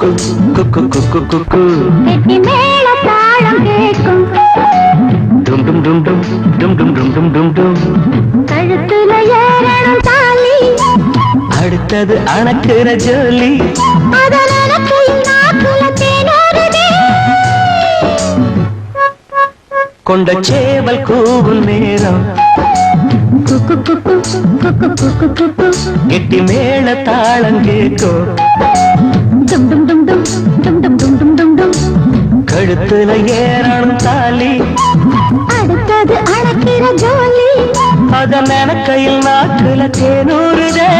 குக்கு குக்கு குக்கு கெட்டி மேல தாளம் கேட்கும் டும் டும் டும் டும் டும் டும் டும் டும் டும் டும் கழுத்துல ஏறணும் தாலி அடுத்தது அணக்குற ஜோலி அதன் எனக்கு நாக்குல தேனோருதே கொண்ட சேவல் கூவும் நேரம் குக்கு குக்கு குக்கு குக்கு குக்கு கெட்டி மேல தாளம் கேட்கும் டும் டும் டும் டும் டும் டும் டும் டும் டும் டும் கழுத்துல ஏறணும் தாலி அடுத்தது அணக்கிற ஜோலி அதன் கையில் நாக்குல தேனூறுதே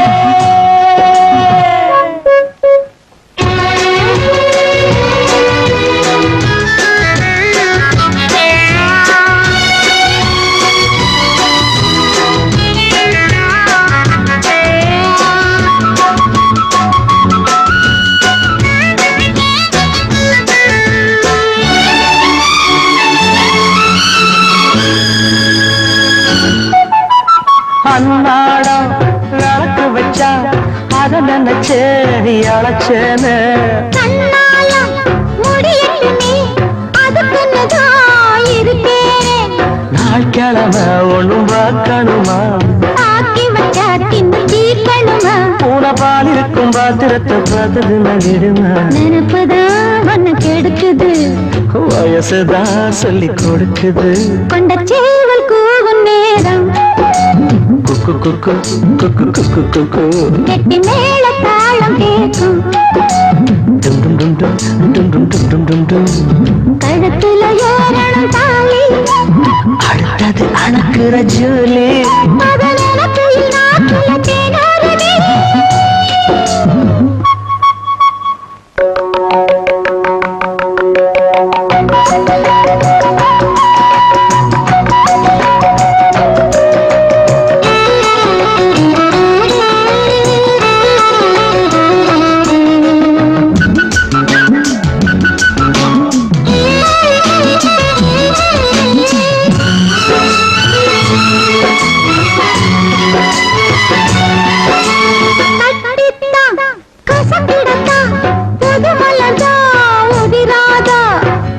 அன்னாடம் விளக்கு வச்சா அத நினைச்சே அழைச்சேன்னு கண்ணாலம் முடியட்டுமே அதுக்குன்னதான் இருக்கேன் நாள் கிழமை ஒண்ணும் பார்க்கணுமா ஆக்கி வச்சா தின்னு தீர்க்கணுமா பூனை பால் இருக்கும் பாத்திரத்தை பார்த்தது நகிடுமா நினைப்புதான் ஒன்னு கெடுக்குது வயசுதான் சொல்லி கொடுக்குது கொண்ட சேவல் கூவும் நேரம் குக்கு குக்கு குக்கு குக்கு குக்கு கெட்டி மேல தாளம் கேட்கும் டும் டும் டும் டும் டும் டும் டும் டும் டும் டும் கழுத்துல ஏறணும் தாலி அடுத்தது அணக்குற ஜோலி அதன் எனக்கு நாக்குல தேனோருதே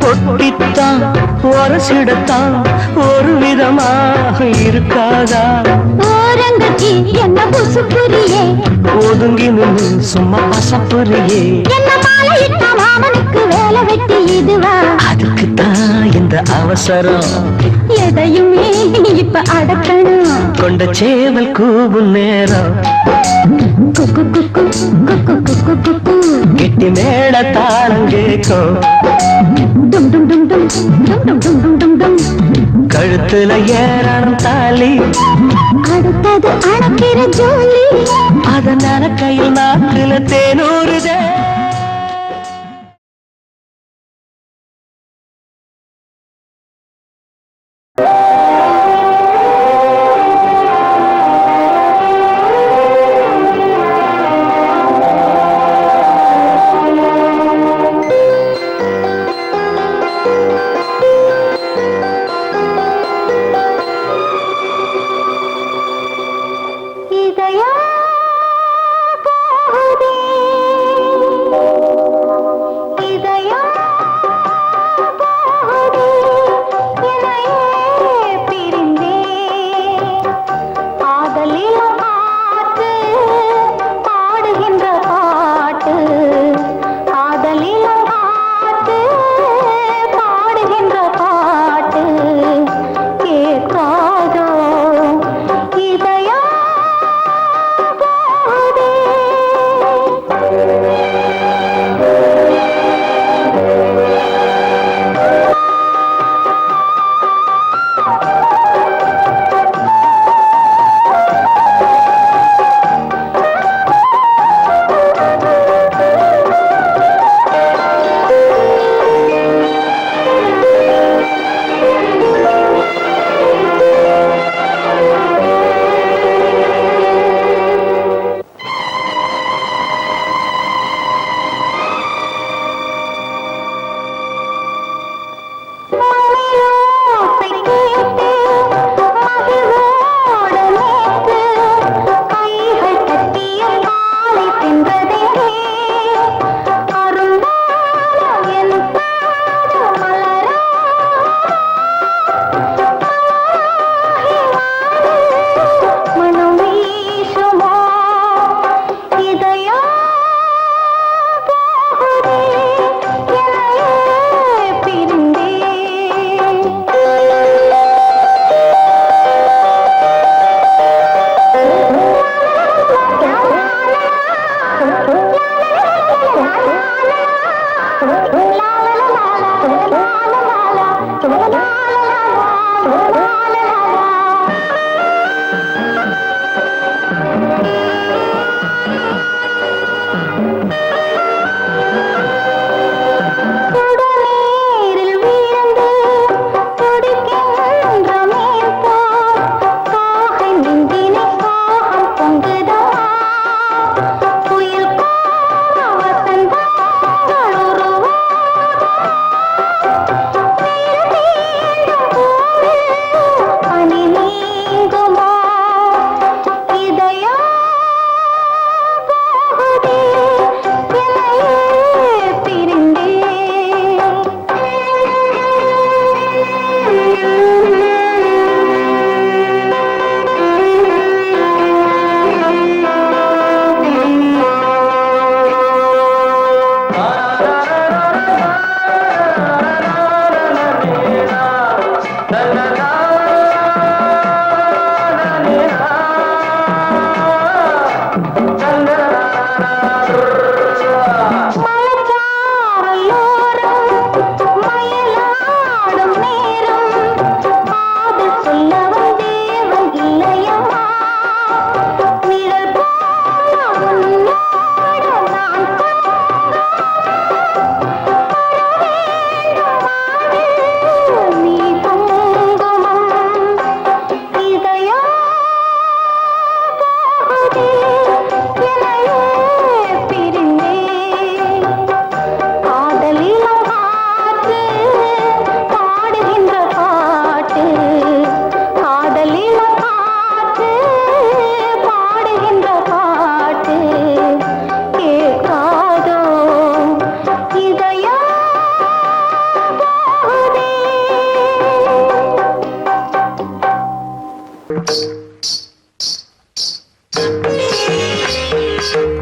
பொட்டித்தான் ஒரசிடத்தான் ஒரு விதமாக இருக்காதா ஓரங்கச்சி என்ன புசுப்புரியே ஒதுங்கி நின்று சும்மா அசப்புரியே என்ன மாலையிட்ட மாமனுக்கு வேலை வெட்டி இதுவா அதுக்குத்தான் இந்த அவசரம் எதையுமே இப்ப அடக்கணும் கொண்ட சேவல் கூவும் நேரம் குக்கு குக்கு குக்கு குக்கு குக்கு கெட்டி மேல தாளம் கேட்கும் டும் டும் டும் டும் டும் டும் டும் டும் டும் டும் கழுத்துல ஏறணும் தாலி அடுத்தது அணக்கிற ஜோலி அதனால கையில் நாக்குல தேனூறுதே இதயா போகுதே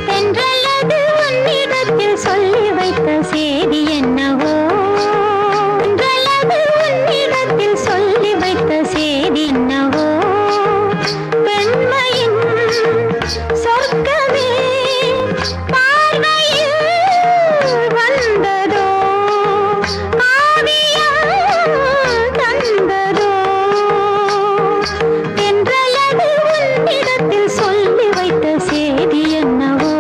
தென்றலது உன்னிடத்தில் சொல்லி வைத்த செய்தி என்னவோ, தென்றலது உன்னிடத்தில் சொல்லி வைத்த செய்தி என்னவோ, பெண்மையின் சொர்க்கமே பார்வையில் வந்ததோ, காவியம் தந்ததோ, தென்றலது உன்னிடத்தில் சொல்லி வைத்த செய்தி என்னவோ.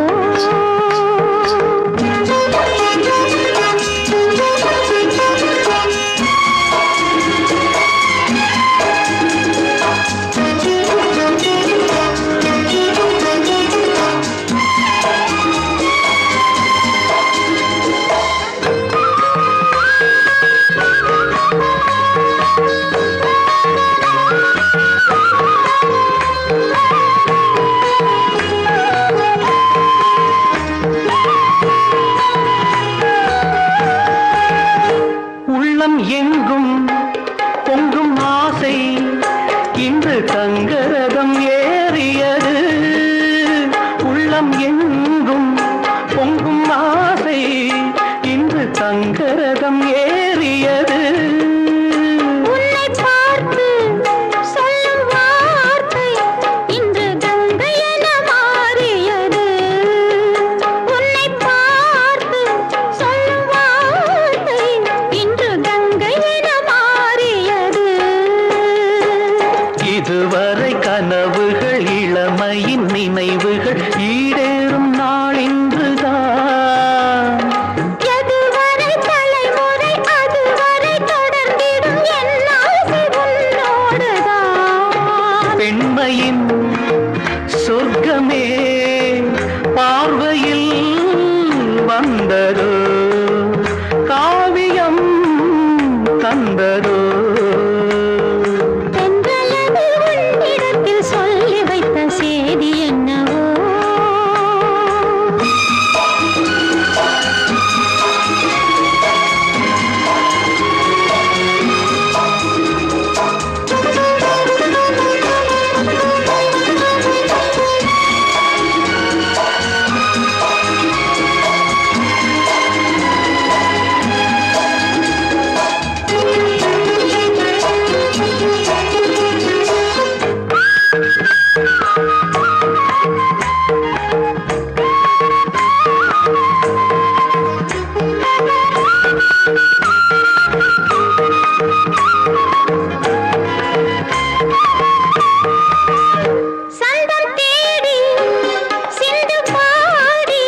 உள்ளம் எங்கும் பொங்கும் ஆசை இன்று தங்கரதம் ஏறியது. உள்ளம் எங்கும் பொங்கும் ஆசை இன்று தங்கரதம் ஏறியது. உன்னை பார்த்து சொல்லும் வார்த்தை இன்று கங்கை என மாறியது. உன்னை பார்த்து சொல்லும் வார்த்தை இன்று கங்கை என மாறியது. இதுவரை கனவுகள் இளமையின் நினைவுகள் ஈடேறும் நாள் இன்றுதான். எதுவரை தலைமுறை அதுவரை தொடர்ந்திடும் என் ஆசை உன்னோடுதான். பெண்மையின் சொர்க்கமே பார்வையில் வந்ததோ, காவியம் தந்ததோ. தென்றலது உன்னிடத்தில் சொல்லி வைத்த செய்தி என்னவோ. சந்தம் தேடி சிந்து பாடி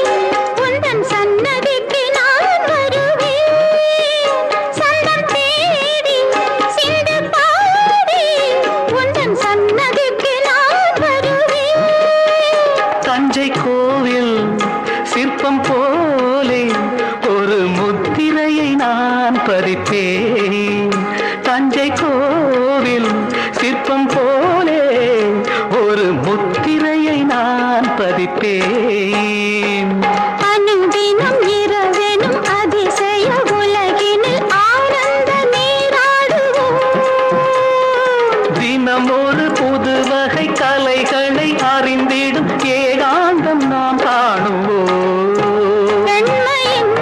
உந்தன் சன்னதிக்கு நான் வருவேன். சந்தம் தேடி சிந்து பாடி உந்தன் சன்னதிக்கு நான் வருவேன். தஞ்சை கோவில் சிற்பம் போலே ஒரு முத்திரையை நான் பதிப்பேன். தஞ்சை கோவில் சிற்பம் போலே ஒரு முத்திரையை நான் பதிப்பேன். அனுதினம் இரவெனும் அதிசய உலகினில் ஆனந்த நீராடுவோம். தினம் ஒரு புது வகை கலைகளை அறிந்திடும் ஏகாந்தம் நாம் காணுவோம். பெண்மையின்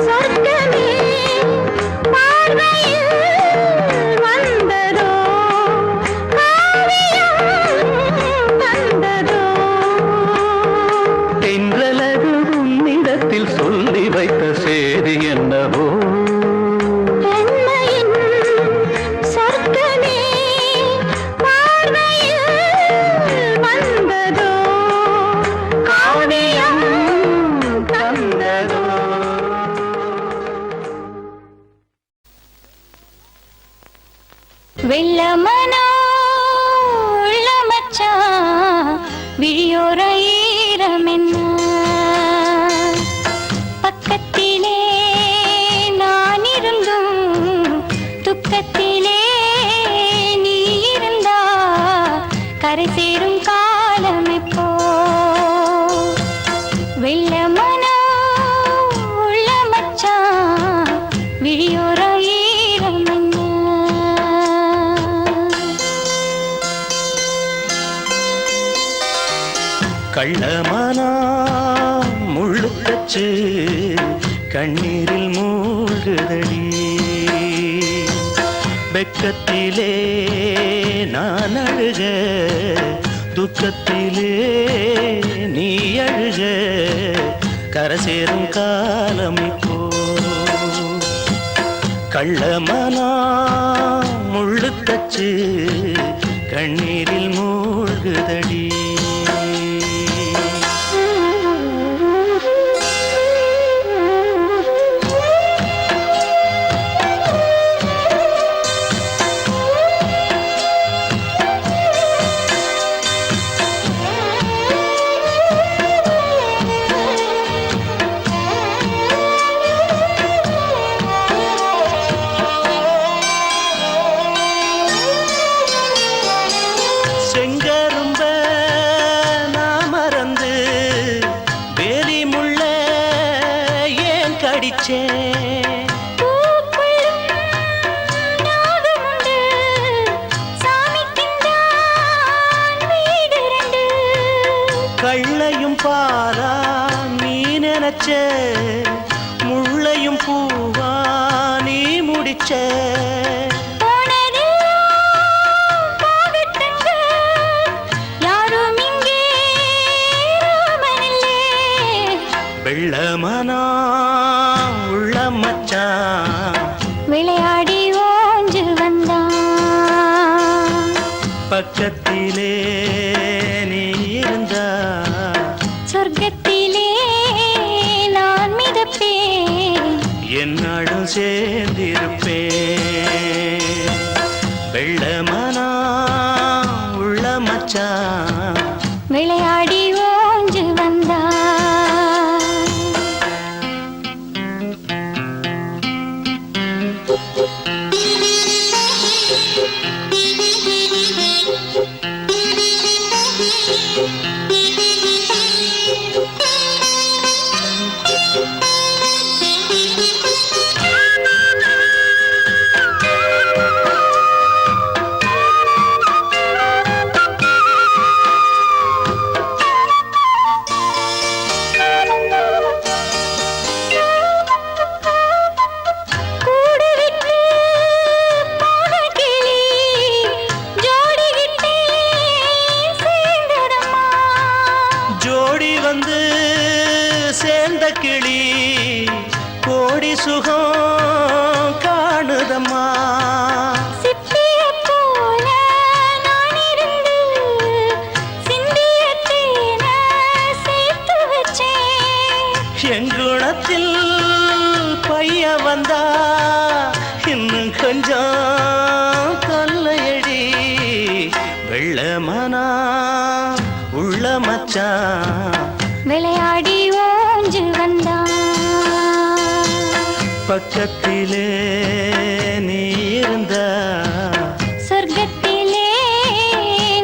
சொர்க்கமே பார்வையில் வந்ததோ, காவியம் தந்ததோ. தென்றலது உன்னிடத்தில் சொல்லி வைத்த செய்தி என்னவோ. பெண்மையின் சொர்க்கமே பார்வையில் வந்ததோ, காவியம் தந்ததோ. வெள்ளமனோ உள்ள மச்சான் விழியோர ஈரமென்ன, பக்கத்திலே நான் இருந்தும் துக்கத்திலே நீ இருந்தா கரை சேரும் காலம் எப்போ. வெள்ளமனோ உள்ள மச்சான் விழியோர ஈரமென்ன. கள்ளமானா முள்ளுத்தச்சு கண்ணீரில் மூழ்குதடி வெக்கத்திலே நான் அழுக துக்கத்திலே நீ அழுக கரசேரும் காலம் இப்போ கள்ளமானா முள்ளுத்தச்சு கண்ணீரில் மூழ்குதடி கள்ளையும் பாரா நீ நினைச்ச முள்ளையும் பூவா நீ முடிச்ச வெள்ளமனா உள்ள மச்சான் விளையாடி ஓஞ்சு வந்தான் பக்கத்திலே நீ இருந்தா சொர்க்கத்திலே நான் மிதப்பேன் என்னாடும் சேர்ந்திருப்பேன் வெள்ளமனா உள்ள மச்சான் விளையாடி ஓஞ்சு வந்தான் சேர்ந்த கிளி கோடி சுகம் காணுதம்மா சிப்பிய போல நான் இருந்து சிந்திய தேன சேர்த்து வச்சேன் எங்குணத்தில் பைய வந்தா இன்னும் கொஞ்சம் கொல்லையடி வெள்ளமனா உள்ள மச்சான் விளையாடி ஓஞ்சு வந்தான் பக்கத்திலே நீ இருந்தா சொர்க்கத்திலே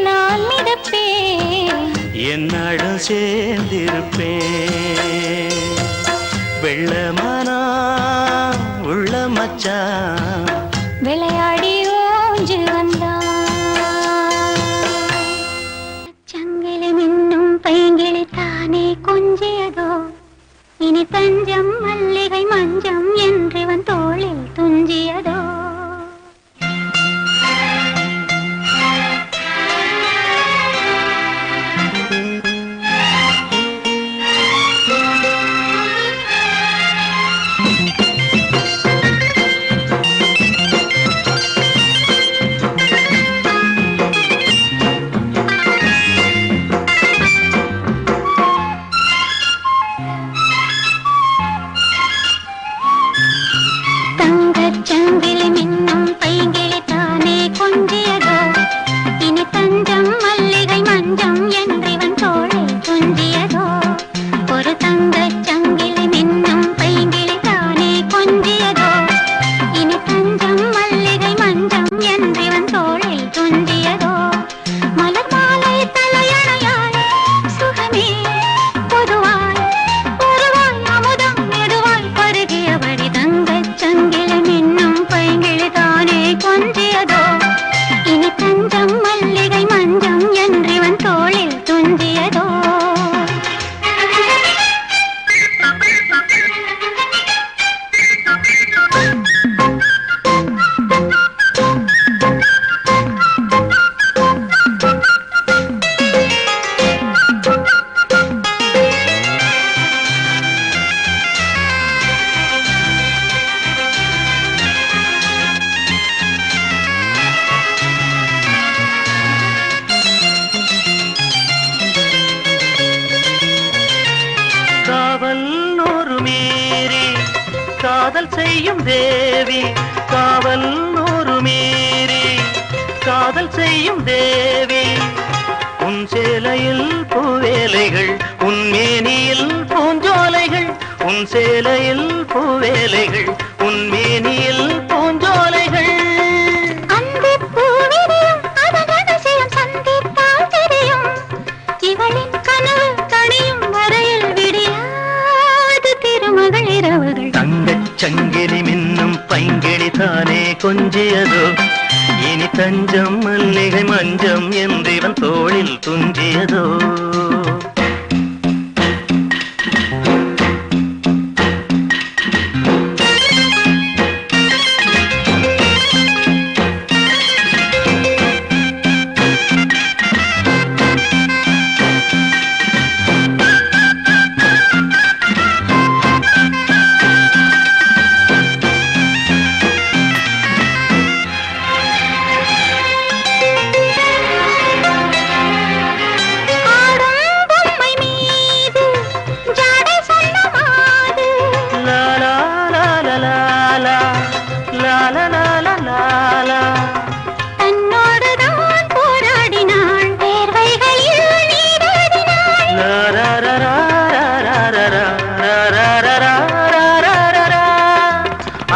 நான் மிதப்பேன் என்னாடும் சேர்ந்திருப்பேன் வெள்ளமனா உள்ள மச்சான் விளையாடி ஓஞ்சு வந்தான் சங்கிலி மின்னும் பைங்கிளி தானே கொஞ்சியதோ இனி தஞ்சம் மல்லிகை மஞ்சம் என்றவன் தோளில் துஞ்சியதோ காதல் செய்யும் தேவி காவல் நூறு மீறி காதல் செய்யும் தேவி உன் சேலையில் பூவேலைகள் உன் மேனியில் பூஞ்சோலைகள் உன் சேலையில் பூவேலைகள் உன் மேனியில் பூஞ்சோலைகள் அந்த பூவிரியும் அதன் அதிசயம் சந்தித்தால் தெரியும் இவளின் கனவு தனியும் வரையில் விடியாது திருமகள் இரவுகள் தங்கச் சங்கிலி மின்னும் பைங்கிளி தானே கொஞ்சியதோ இனி தஞ்சம் மல்லிகை மஞ்சம் என்றிவன் தோளில் துஞ்சியதோ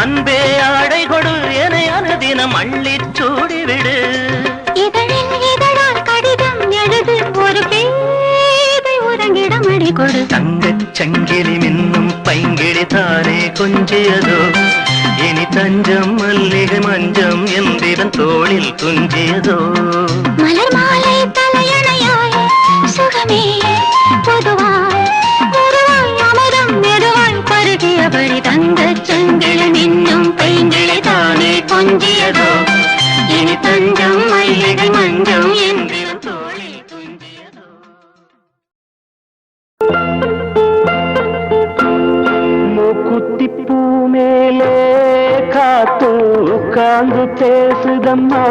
அன்பே ஆடை கொடு என அனுதினம் அள்ளிச் சூடிவிடு இதழில் இதழால் கடிதம் எழுது ஒரு பேதை உறங்கிடம் அடி கொடு தங்கச் சங்கிலி மின்னும் பைங்கிளி தானே கொஞ்சியதோ இனி தஞ்சம் மல்லிகை மஞ்சம் என்றிவன் தோளில் துஞ்சியதோ மலர் மாலை தலையணையாய் சுகமே பொதுவாய் பொதுவாய் அமரம் மெதுவாய் பருகியபடி தங்கச் சங்கிலி மின்னும் பைங்கிளி தானே கொஞ்சியதோ இனி தஞ்சம் மல்லிகை மஞ்சம் என்றிவன் தோளில் துஞ்சியதோ மூக்குத்திப்பூ மேலே காத்து உட்கார்ந்து பேசுதம்மா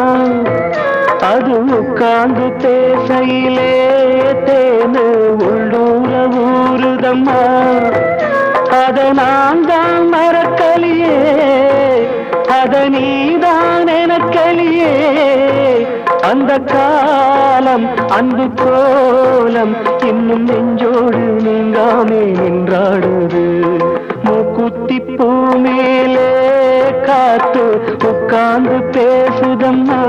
அது உட்கார்ந்து பேசையிலே தேனு உள்ளூர ஊறுதம்மா அத நான் தான் மறக்கலியே அத நீதான் எனக்கலியே அந்த காலம் அன்பு கோலம் இன்னும் நெஞ்சோடு நீங்காமே நின்றாடுது மூக்குத்திப்பூ மேலே காத்து உட்கார்ந்து பேசுதம்மா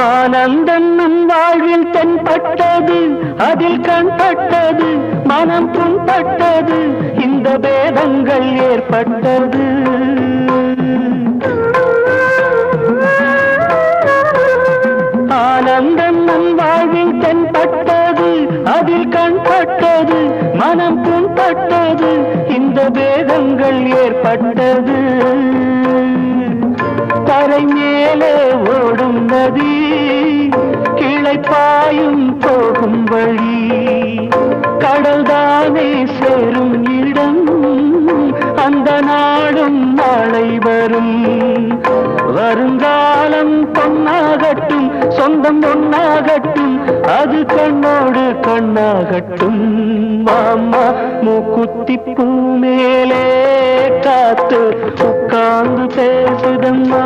ஆனந்தம் நம் வாழ்வில் தென்பட்டது அதில் கண்பட்டது மனம் புண்பட்டது இந்த பேதங்கள் ஏற்பட்டது ஆனந்தம் நம் வாழ்வில் தென்பட்டது அதில் கண்பட்டது மனம் புண்பட்டது இந்த பேதங்கள் ஏற்பட்டது தரை மேலே ஓடும் நதி கிளை பாயும் போகும் வழி கடல்தானே சேரும் இடம் அந்த நாடும் நாளை வரும் வருங்காலம் பொன்னாகட்டும் சொந்தம் ஒன்னாகட்டும் அது கண்ணோடு கண்ணாகட்டும் மாமா மூக்குத்திப்பூ மேலே காத்து உட்கார்ந்து பேசுதம்மா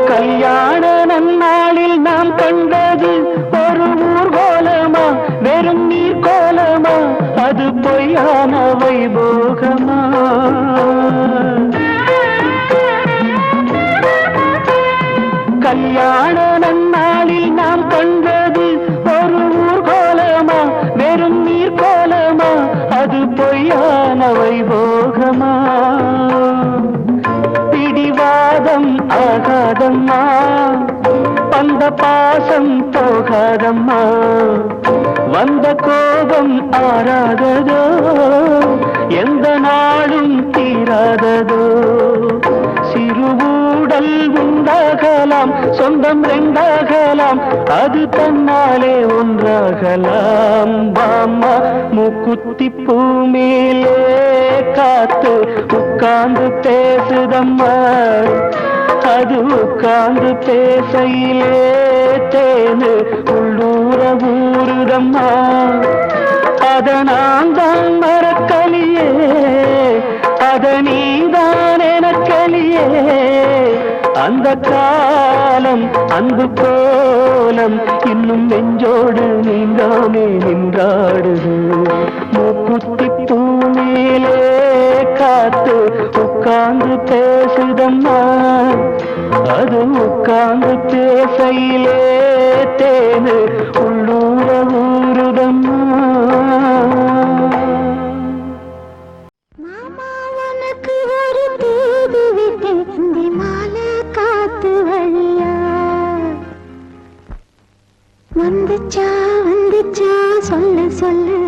கல்யாண நன்னாளில் நாம் கண்டது வைபோகமா கல்யாண நன்னாளில் நாம் கண்டது ஒரு ஊர்கோலமா வெறும் நீர் கோலமா அது பொய்யான வைபோகமா பிடிவாதம் ஆகாதம்மா வந்த பாசம் போகாதம்மா வந்த கோபம் ஆறாததோ எந்த நாளும் தீராததோ சிறுவூடல் உண்டாகலாம் சொந்தம் ரெண்டாகலாம் அது தன்னாலே ஒன்றாகலாம் பாம்மா மூக்குத்தி பூ மேலே காத்து உட்கார்ந்து பேசுதம்மா அது உட்கார்ந்து பேசையிலே தேனு உள்ளூர ஊருதம்மா அத நான் தான் மறக்கலியே அத நீதான் எனக்கலியே அந்த காலம் அன்பு கோலம் இன்னும் நெஞ்சோடு நீங்காமே நின்றாடுது மூக்குத்தி பூ மேலே காத்து உட்கார்ந்து பேசுதம்மா அது உட்கார்ந்து பேசையிலே தேனு உள்ளூர ஊருதம்மா மாமா உனக்கு ஒரு தூது விட்டேன் இந்த மாலை காத்து வழியா வந்துச்சா வந்துச்சா சொல்லு சொல்லு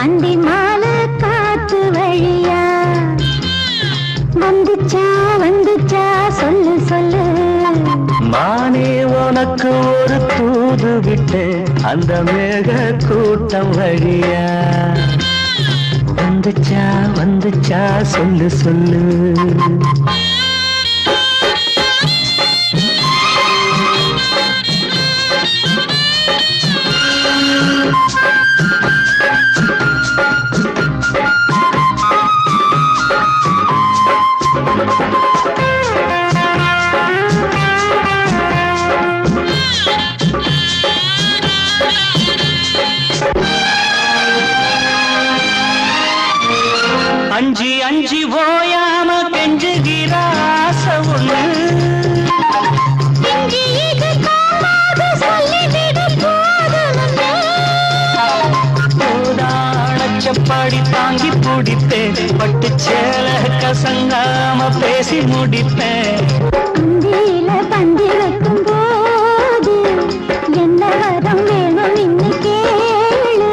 அந்தி மாலை காத்து வழியா வந்துச்சா வந்துச்சா சொல்லு சொல்லு மானே உனக்கு ஒரு தூது விட்டு அந்த மேக கூட்டம் வழியா வந்துச்சா வந்துச்சா சொல்லு சொல்லு அஞ்சி அஞ்சி ஓயாம கெஞ்சுகிற ஆசை ஒண்ணு போதாடச்சப்பாடி தாங்கி பிடிப்பேன் பட்டு சேல கசங்காம பேசி முடிப்பேன் பந்தி வைக்கும் போது என்ன வரம் வேணும் இன்னும் கேளு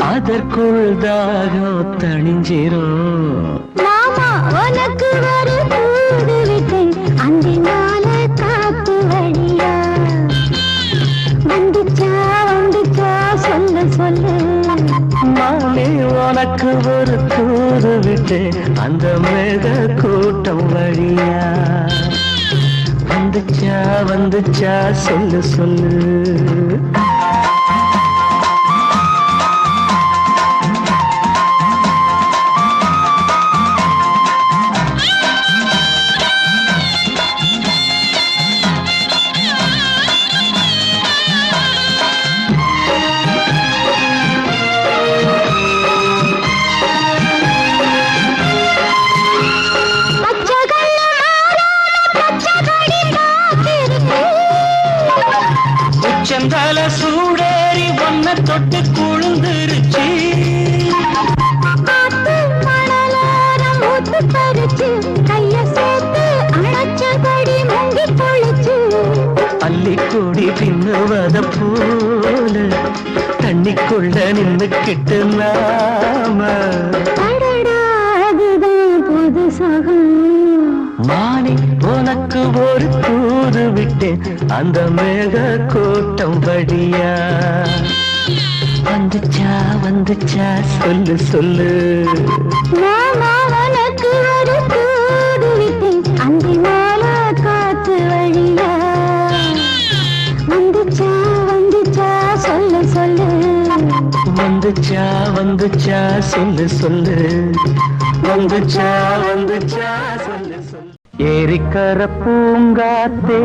அதற்குள் தாகம் தணிஞ்சிரும் மாமா உனக்கு ஒரு தூது விட்டேன் அந்த மாலை காத்து வழியா வந்துச்சா வந்துச்சா சொல்லு சொல்லு மானே உனக்கு ஒரு தூது விட்டு அந்த மேக கூட்டம் வழியா வந்துச்சா வந்துச்சா சொல்லு சொல்லு செந்தால சூடேறி ஒன்ன தொட்டு குழுந்துருச்சு அள்ளிக்கூடி பின்னுவத போல தண்ணிக்குள்ள நின்னுக்கிட்டு நாம புது சகம் மானே உனக்கு ஒரு தூது விட்டேன் அந்த மேக கூட்டம் வழியா வந்துச்சா வந்துச்சா சொல்லு சொல்லு மாமா உனக்கு வந்துச்சா சொல்லு சொல்லு, வந்துச்சா வந்துச்சா சொல்லு சொல்லு. ஏரிக்கர பூங்காத்தே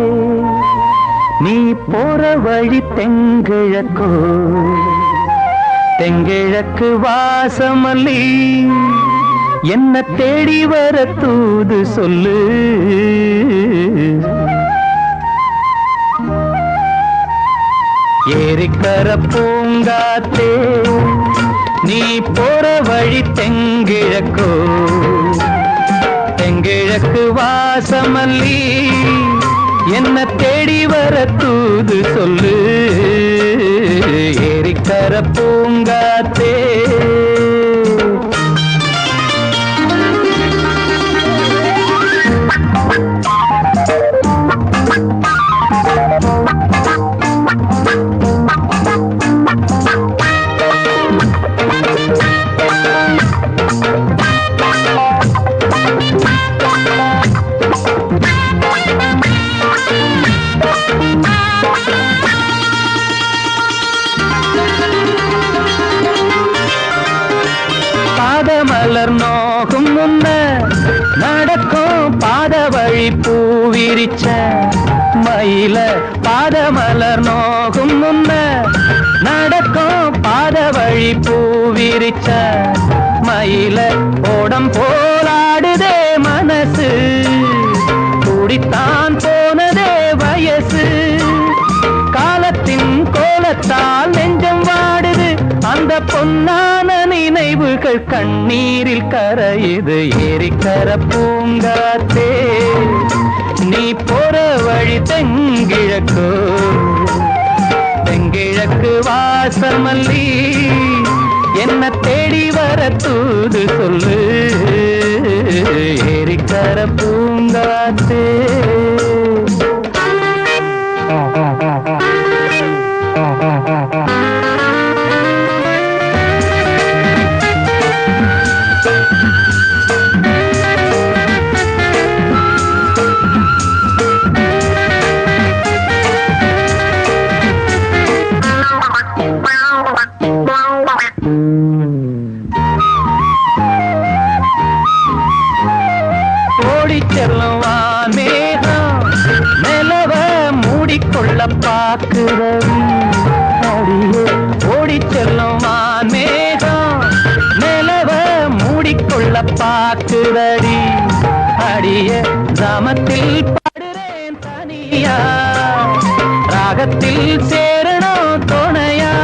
நீ போற வழி தெங்கிழக்கோ, தெங்கிழக்கு வாசமல்லி என்ன தேடி வர தூது சொல்லு. ஏரிக்கர பூங்காத்தே நீ போற வழி தெங்கிழக்கோ, தெங்கிழக்கு வாசமல்லி என்ன தேடி வர தூது சொல்லு. ஏரிக்கர பூங்காத்தே பாதமலர் நோகும் முன்ன நடக்கும் பாத வழி பூவிரிச்ச மயில, பாதமலர் நோகும் முன்ன நடக்கும் பாத வழி பூவிரிச்ச மயில, ஓடம் போலாடுதே மனசு, கூடித்தான் போனதே வயசு, காலத்தின் கோலத்தால் நெஞ்சம் வாடுது, அந்த பொன்னான நினைவுகள் கண்ணீரில் கரையுது. ஏரிக்கர பூங்காத்தே நீ போற வழி தெங்கிழக்கு, தெங்கிழக்கு வாசமல்லி என்ன தேடி வர தூது சொல்லு. ஏரிக்கர பூங்காத்தே ஓடிச்செல்லும் மேகம் நிலவ மூடிக்கொள்ள பாக்குறவி அடியே, ஓடிச்செல்லும் மேகம் நிலவ மூடிக்கொள்ள பாக்குறடி அடிய, கிராமத்தில் பாடுறேன் தனியா, ராகத்தில் சேரணும் துணையா,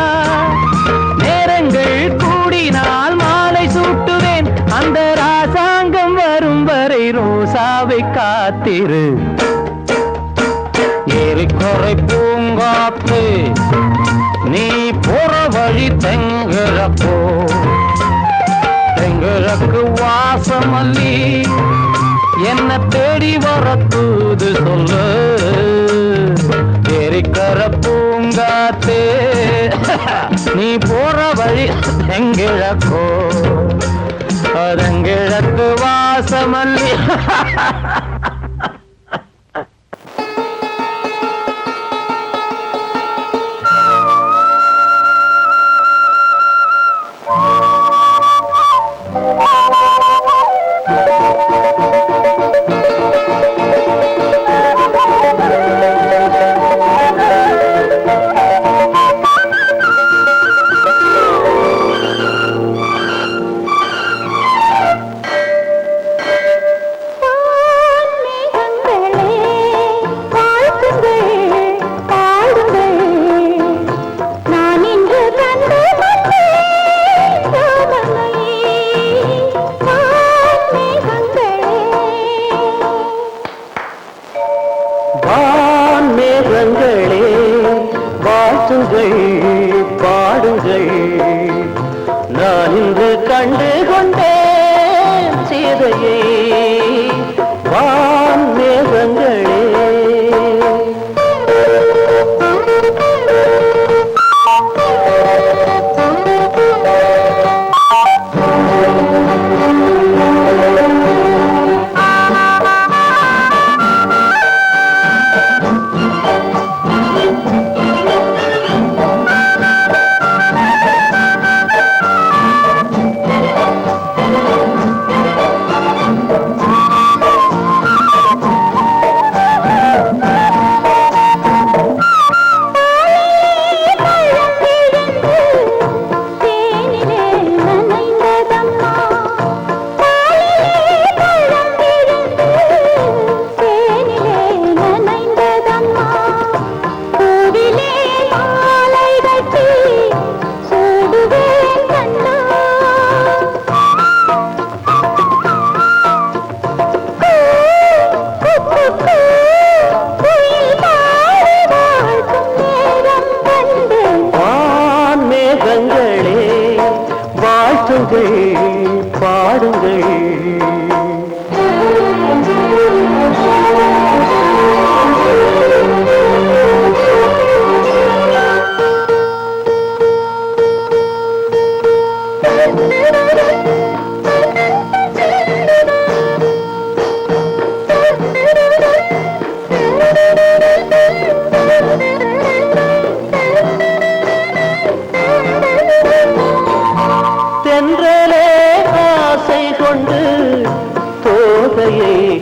நேரங்கள் கூடினால் மாலை சூட்டுவேன், அந்த ராசாங்கம் வரும் வரை ரோசாவை காத்திரு. ஏரிக்கரை பூங்காத்து நீ போற வழி தெங்கிழக்கோ, தெங்கிழக்கு வாசமல்லி என்ன தேடி வர தூது சொல்லு. ஏரிக்கர பூங்காத்தே நீ போற வழி தெங்கிழக்கோ, தெங்கிழக்கு வாசமல்லி. பாடுங்கள், நான் இன்று கண்டு கொண்டேன் சீதையை வான் மேகங்களே.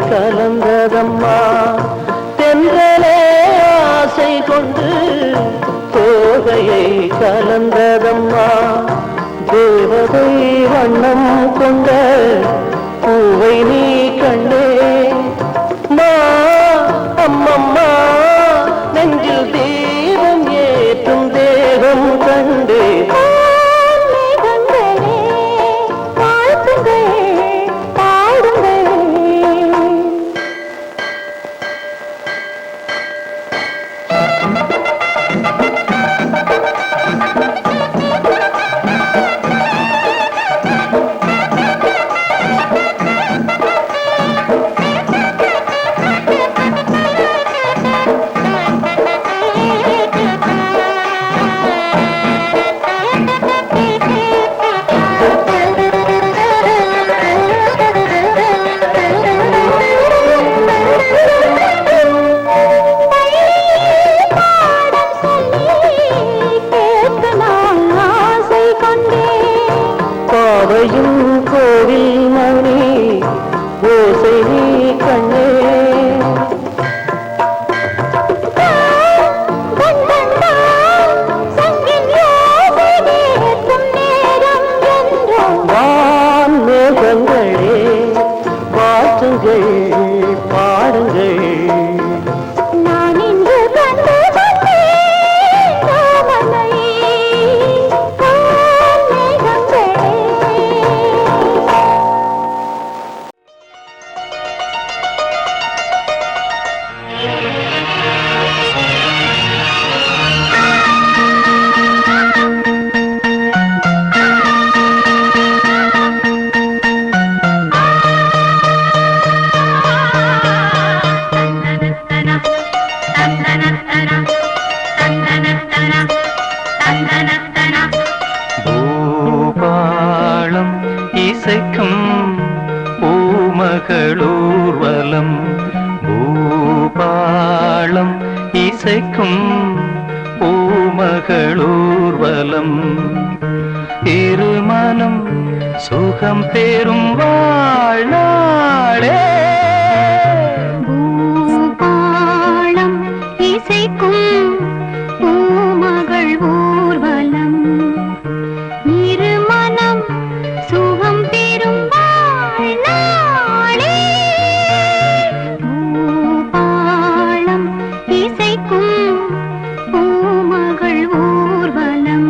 கலந்ததம்மா தென்றலே ஆசை கொண்டு தோகையை கலந்ததம்மா தேவதை வண்ணம் கொண்ட பூவை நீ கண்டே மா அம்மம்மா நெஞ்சில் தீபம் ஏற்றும் தேகம் கண்டே பாவையும் கோவில் மணி ஓசை நீ கண்ணே வான் மேகங்களே வாழ்த்துங்கள் பாடுங்கள் பூபாளம் இசைக்கும் பூமகளூர்வலம் பூபாளம் இசைக்கும் பூமகளூர்வலம் இருமனம் சுகம் பெறும் வாழ்நாளே பூபாளம் இசைக்கும் பூமகள் ஊர்வலம் இருமனம் சுகம் பெறும் வாழ்நாளே பூபாளம் இசைக்கும் பூமகள் ஊர்வலம்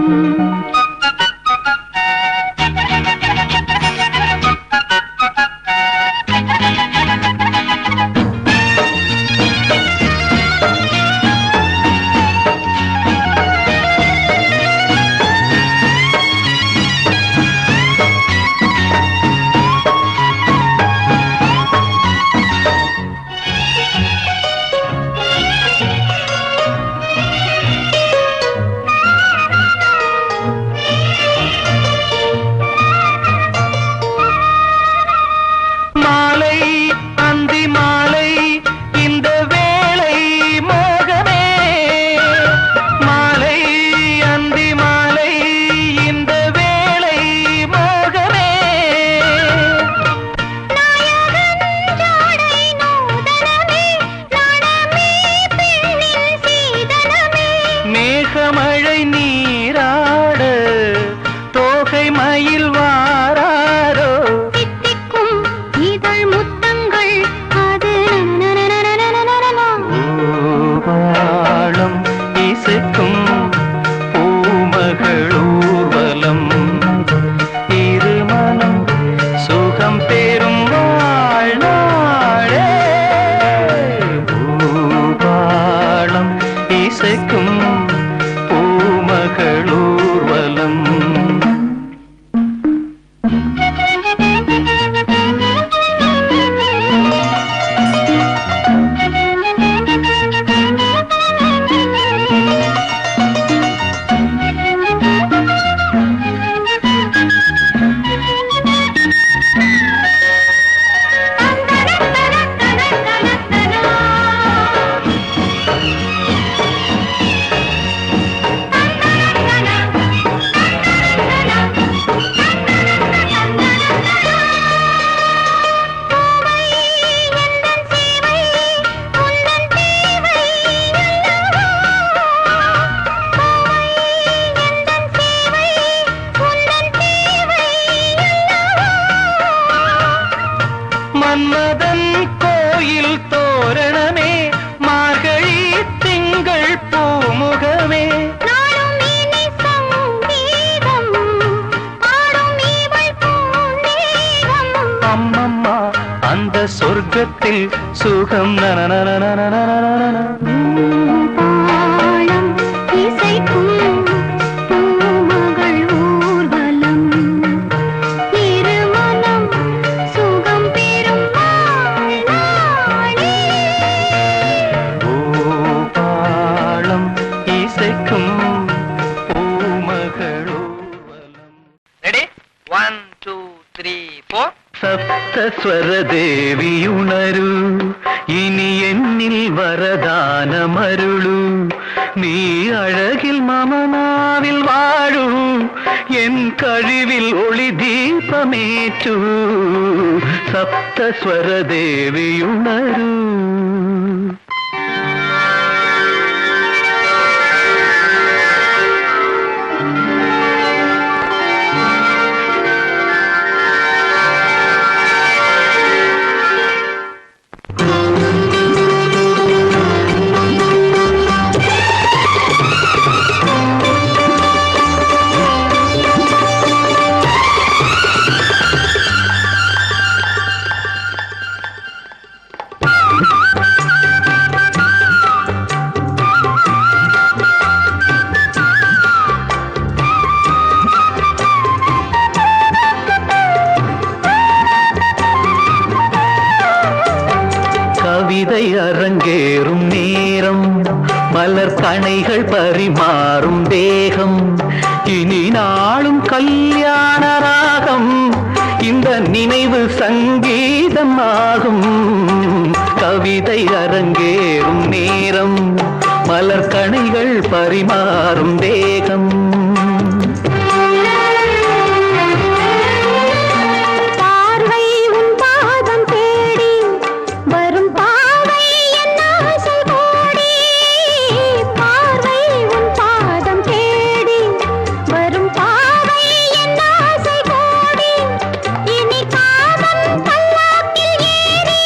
மன்மதன் கோயில் தோரணமே மார்கழி திங்கள் பூமுகமே நாளும் இனி சங்கீதம் பாடும் இவள் பூந்தேகம். அம்மம்மா அந்த சொர்க்கத்தில் சுகம் நனநனநனநனநனநன. தாளம் இசைக்கும் பூமகள் ஊர்வலம் திருமணம் சுகம் பெறும் நாளே. பூபாளம் இசைக்கும் பூமகளூர்வலம். ரெடி 1 2 3 4 സപ്തസ്വര ദേവിയുണരൂ ഇനി എന്നിൽ വരദാനമരുളൂ നീ അഴകിൽ മമനാവിൽ വാഴൂ എൻ കഴിവിൽ ഒളി ദീപമേറ്റൂ സപ്തസ്വര ദേവിയുണരൂ. கவிதை அரங்கேறும் நேரம் மலர் கணைகள் பரிமாறும் தேகம் இனி நாளும் கல்யாண ராகம் இந்த நினைவு சங்கீதம் ஆகும். கவிதை அரங்கேறும் நேரம் மலர் கணைகள் பரிமாறும் தேகம் பார்வை உன் பாதம் தேடி வரும் பாவை என் ஆசை கோடி. பார்வை உன் பாதம் தேடி வரும் பாவை என் ஆசை கோடி. இனி காதல் பல்லாக்கில் ஏறி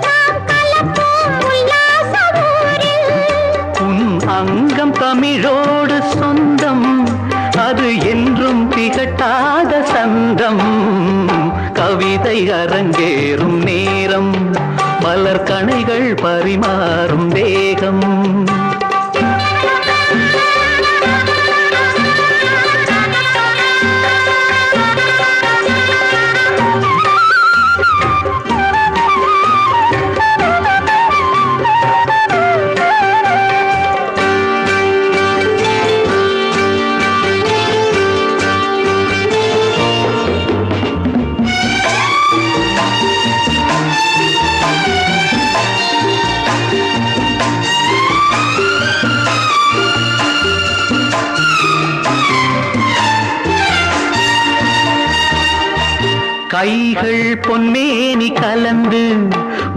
நாம் கலப்போம் உல்லாச ஊரில். உன் அங்கம் தமிழோடு சொந்தம் அது என்றும் திகட்டாத சந்தம். கவிதை அரங்கேறும் நேரம் மலர் கணைகள் பரிமாறும் தேகம் கைகள் பொன்மேனி கலந்து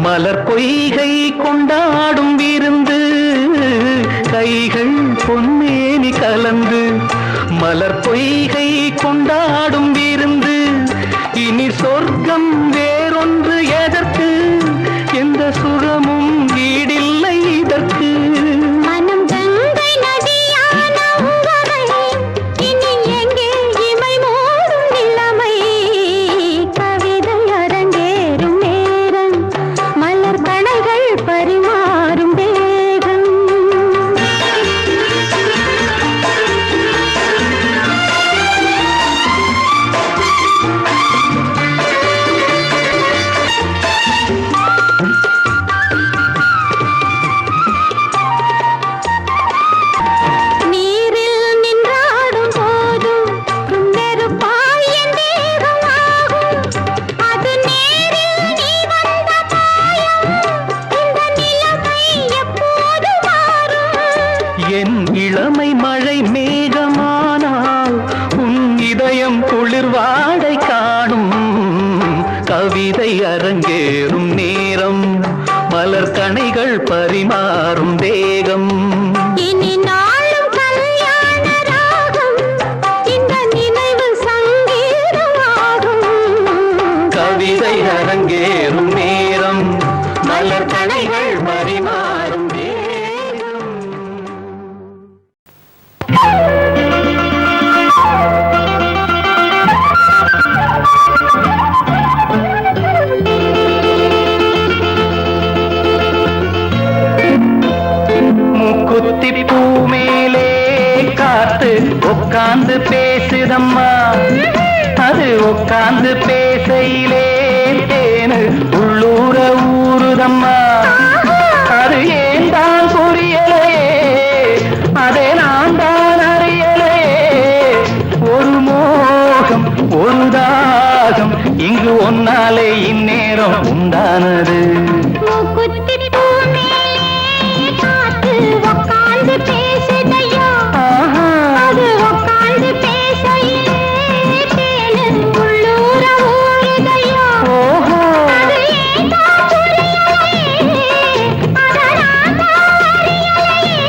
மலர் பொய்கை கொண்டாடும் விருந்து. கைகள் பொன்மேனி கலந்து மலர் பொய்கை கொண்டாடும் விருந்து. இனி சொர்க்கம் வேறொன்று எதற்கு எந்த சுகமும் ஈடில்லை இதற்கு. மனம் கங்கை நதியான உவரை இனி எங்கே இமை மூடும் நிலைமை. கவிதை அரங்கேறும் நேரம் மலர் கணைகள் பரிமாறும் வேகம். நீரில் நின்றாடும் போதும் நெருப்பாய் என் தேகமாகும். அது நேரில் நீ வந்த பாயம். இந்த நிலைமை எப்போது மாறும்? என் இளமை மழை மேகமானால் உன் இதயம் குளிர்வாடை காணும். கவிதை அரங்கேறும் நேரம் மலர் கணைகள் பரிமாறும் தேகம் இனி நாளும் கல்யாண ராகம் இந்த நினைவு சங்கீதமாகும். கவிதை அரங்கேறும் மூக்குத்தி பூ மேலே காத்து உட்கார்ந்து பேசுதம்மா அது உட்கார்ந்து பேசையிலே தேனு உள்ளூர ஊறுதம்மா அது ஏன் தான் புரியலையே அதை நான் தான் அறியலையே ஒரு மோகம் ஒரு தாகம் இங்கு ஒன்னாலே இந்நேரம் உண்டானது மூக்குத்தி பூ மேலே காத்து உட்கார்ந்து பேசுதையா அது உட்கார்ந்து பேசையிலே தேனு உள்ளூர ஊறுதையா அது ஏன் தான் புரியலையே அதை நான் தான் அறியலையே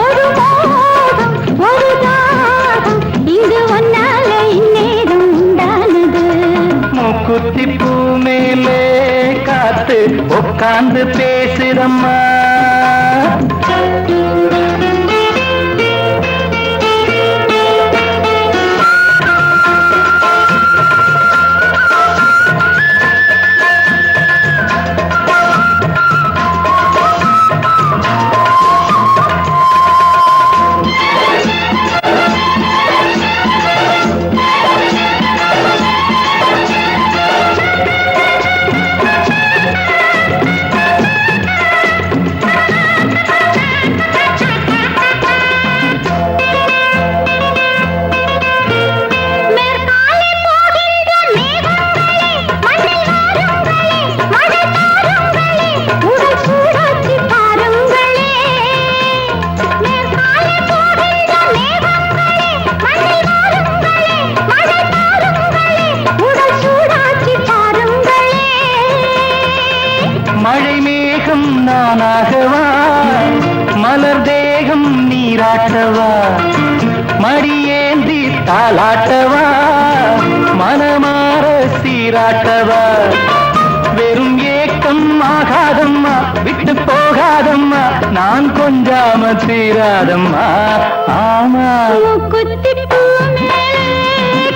ஒரு மோகம் ஒரு தாகம் இங்கு ஒன்னால இந்நேரம் உண்டானது மூக்குத்தி பூ மேலே காத்து உட்கார்ந்து பேசுதம்மா மழை மேகம் நானாகவா மலர் தேகம் நீராட்டவா மடியேந்தி தாளாட்டவா மனமாற சீராட்டவா வெறும் ஏக்கம் ஆகாதம்மா விட்டு போகாதம்மா நான் கொஞ்சாம தீராதம்மா ஆமா மூக்குத்தி பூ மேலே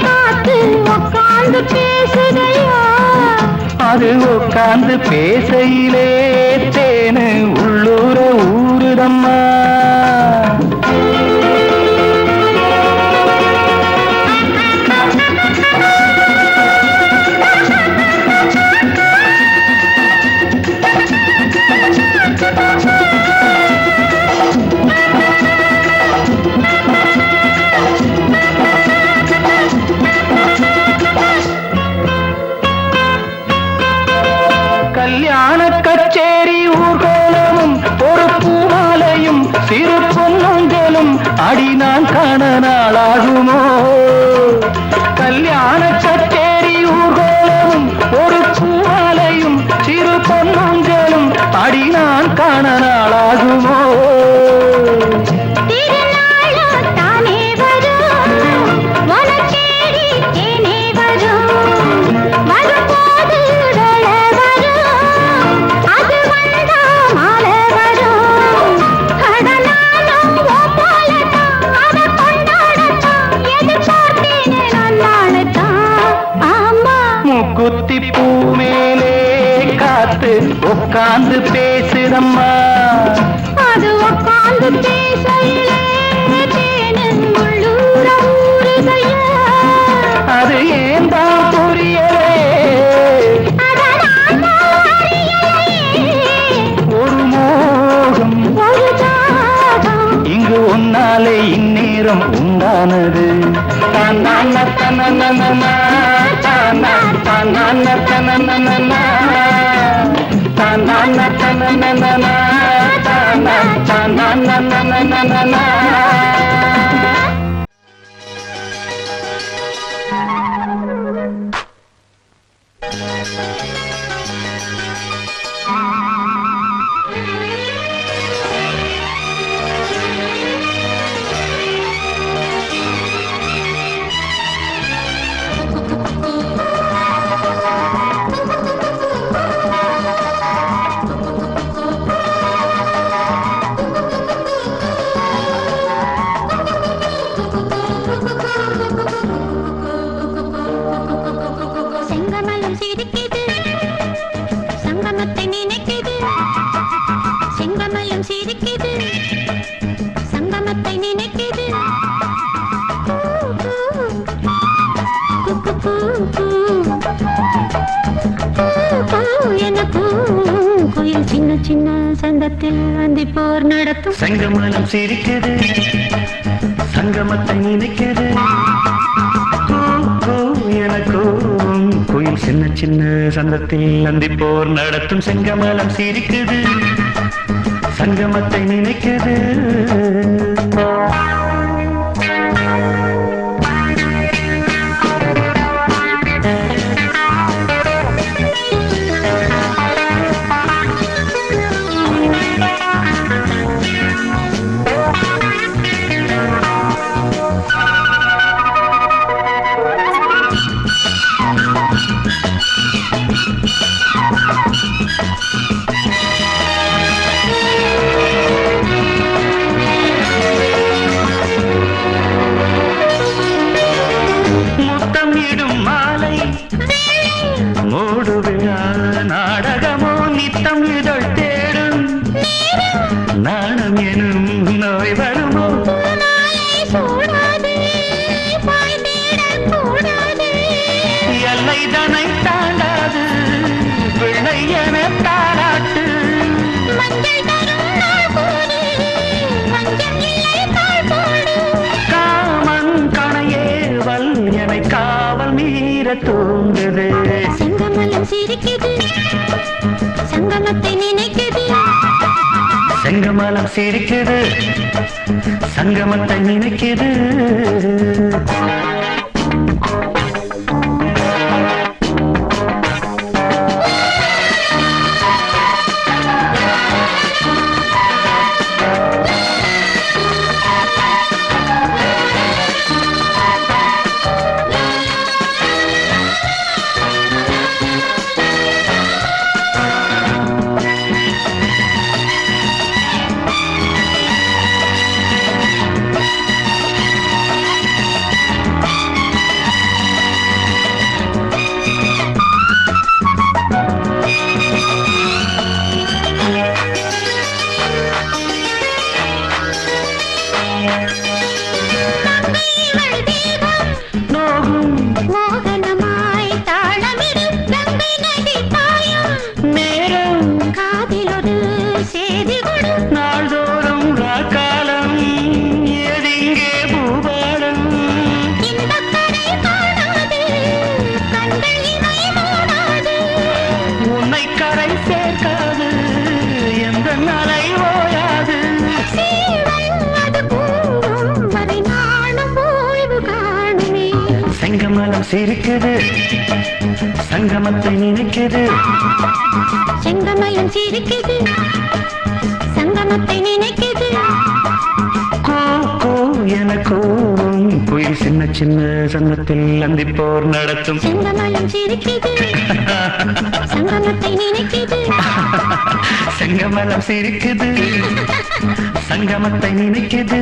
காத்து உட்கார்ந்து பேசுதையா அது உட்கார்ந்து பேசையிலே தேனு உள்ளூர ஊறுதம்மா கல்யாண கச்சேரி ஊர்கோலமும் ஒரு பூமாலையும் சிறு பொன்னொஞ்சலும் அடி நான் காண நாளாகுமோ கல்யாண கச்சேரி ஊர்கோலமும் ஒரு பூமாலையும் சிறு பொன்னொஞ்சலும் அடி நான் காண நாளாகுமோ திருநாளோ தானே வரும் வனச்சேரி தேனே வரும் வரும்போது வேள வரும் அது வந்தா மாலை வரும் கடனாலும் போலத்தான் அதை கொண்டாடத்தான் எதிர்பார்த்தேனே நான் நாளைத்தான் ஆமா மூக்குத்தி பூ மேலே காத்து உட்கார்ந்து பேசுதம்மா அது உட்கார்ந்து பேசையிலே தேனு உள்ளூர ஊறுதையா அது ஏன் தான் புரியலே அதை நான் தான் அறியலையே ஒரு மோகம் ஒரு தாகம் இங்கு ஒன்னாலே இந்நேரம் உண்டானது தன்னான தனனனனா, தானா, தன்னான தனனனனா, தன்னான தனனனனா, தானா, தனனனனனா. செங்கமலம் சிரிக்குது சங்கமத்தை நினைக்குது செங்கமலம் சிரிக்குது சின்ன சின்ன சந்தத்தில் அந்தி போர் நடத்தும் செங்கமலம் சிரிக்குது சங்கமத்தை நினைக்குது எனக்கும் குயில் சின்ன சின்ன சந்தத்தில் அந்தி போர் நடத்தும் செங்கமலம் சிரிக்குது சங்கமத்தை நினைக்குது நாடகமோ நித்தம் இதழ் தேடும் நாணம் எனும் நோய் வருமோ எல்லை தனை தாண்டாது பிள்ளை என தாராட்டு காமன் கணையேவல் என காவல் மீற தூங்குது செங்கமலம் சிரிக்குது சங்கமத்தை நினைக்குது செங்கமலம் சிரிக்குது சங்கமத்தை நினைக்குது செங்கமலம் சிரிக்குது சங்கமத்தை நினைக்குது செங்கமலம் சிரிக்குது சங்கமத்தை நினைக்குது எனக்கும் குயில் சின்ன சின்ன சங்கத்தில் அந்திப்போர் நடத்தும் செங்கமலம் சிரிக்குது சங்கமத்தை நினைக்குது செங்கமலம் சிரிக்குது சங்கமத்தை நினைக்குது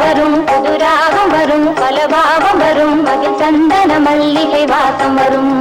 வரும் புது ராகம் வரும் பலபாவம் வரும் மகிழ் சந்தன மல்லிகை வாசம் வரும்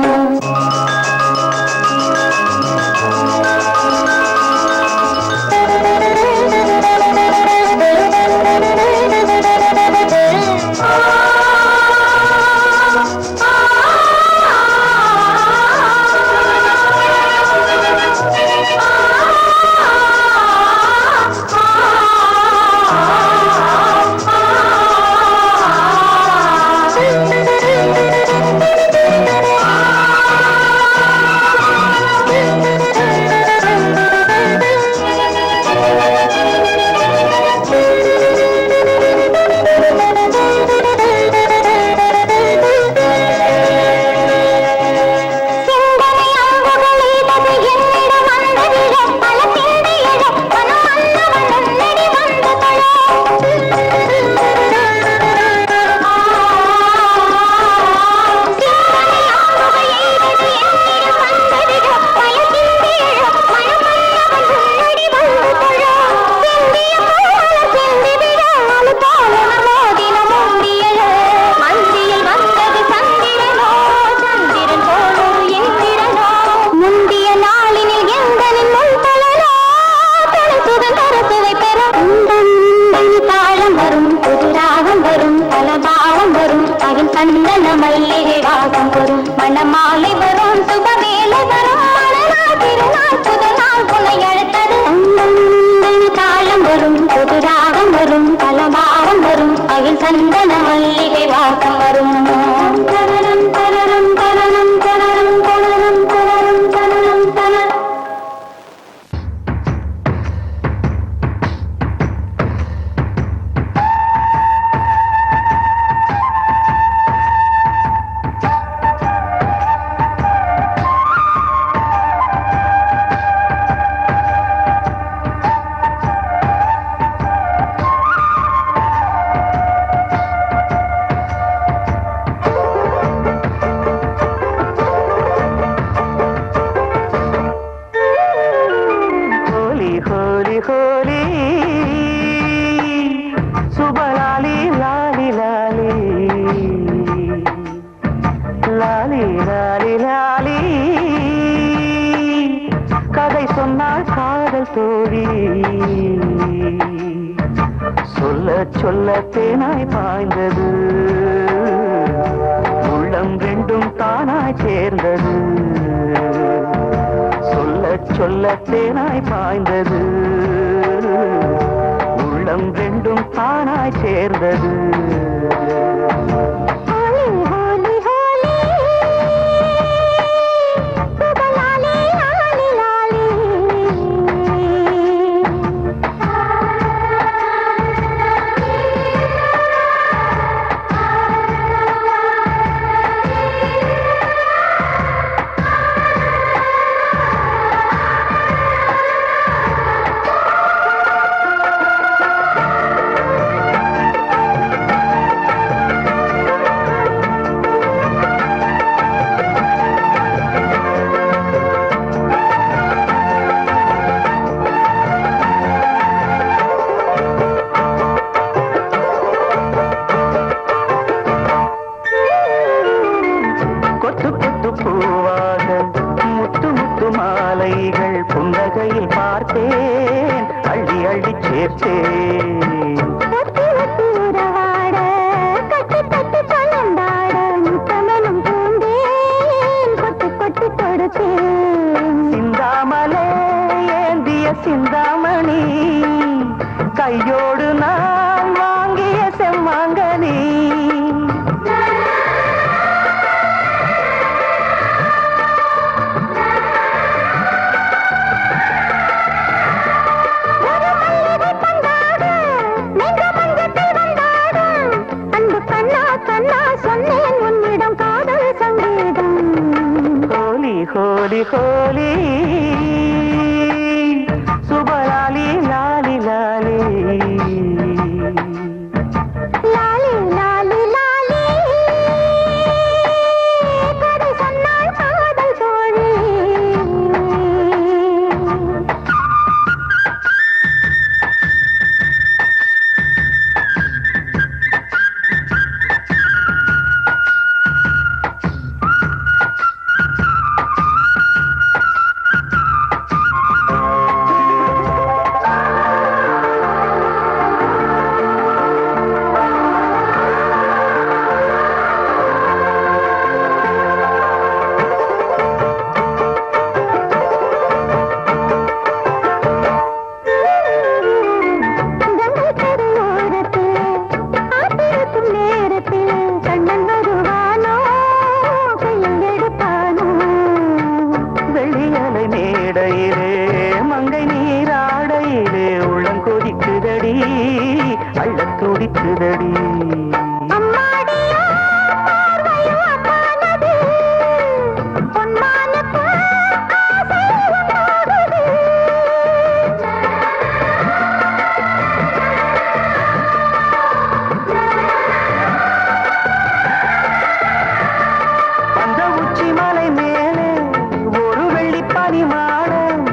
மணமாலை வரும் சுபவேலை வரும் மணநாள் திருநாள் புதுநாள் புனை அழைத்தது தாளம் வரும் புது ராகம் வரும் பலபாவம் வரும் அகில் சந்தன மல்லிகை வாசம் வரும் தரரம் தரரம் தரரம் தரரம் தரரம் தரரம் தரரம் தரரம் கதை சொன்னால் காதல் தோழி சொல்ல சொல்ல தேனாய் பாய்ந்தது உள்ளம் ரெண்டும் தானாய் சேர்ந்தது சொல்ல சொல்ல தேனாய் பாய்ந்தது உள்ளம் ரெண்டும் தானாய் சேர்ந்தது மாலைகள் புன்னகையில் பார்த்தேன் அள்ளி அள்ளி சேர்த்தேன் சிந்தாமலே ஏந்திய சிந்தாமணி கையோடு நான் வாங்கிய செம்மாங்கனி ஹோலி ஹோலி சுபலாலி லாலி லாலி லாலி லாலி லாலி கதை சொன்னால் காதல் தோழி பேசுதடி. அம்மாடியோ பார்வையும் அம்மானது, பொன்மானுக்கு ஆசை உண்டாகுது. அந்த உச்சி மலை மேலே ஒரு வெள்ளி பனி மாடம்,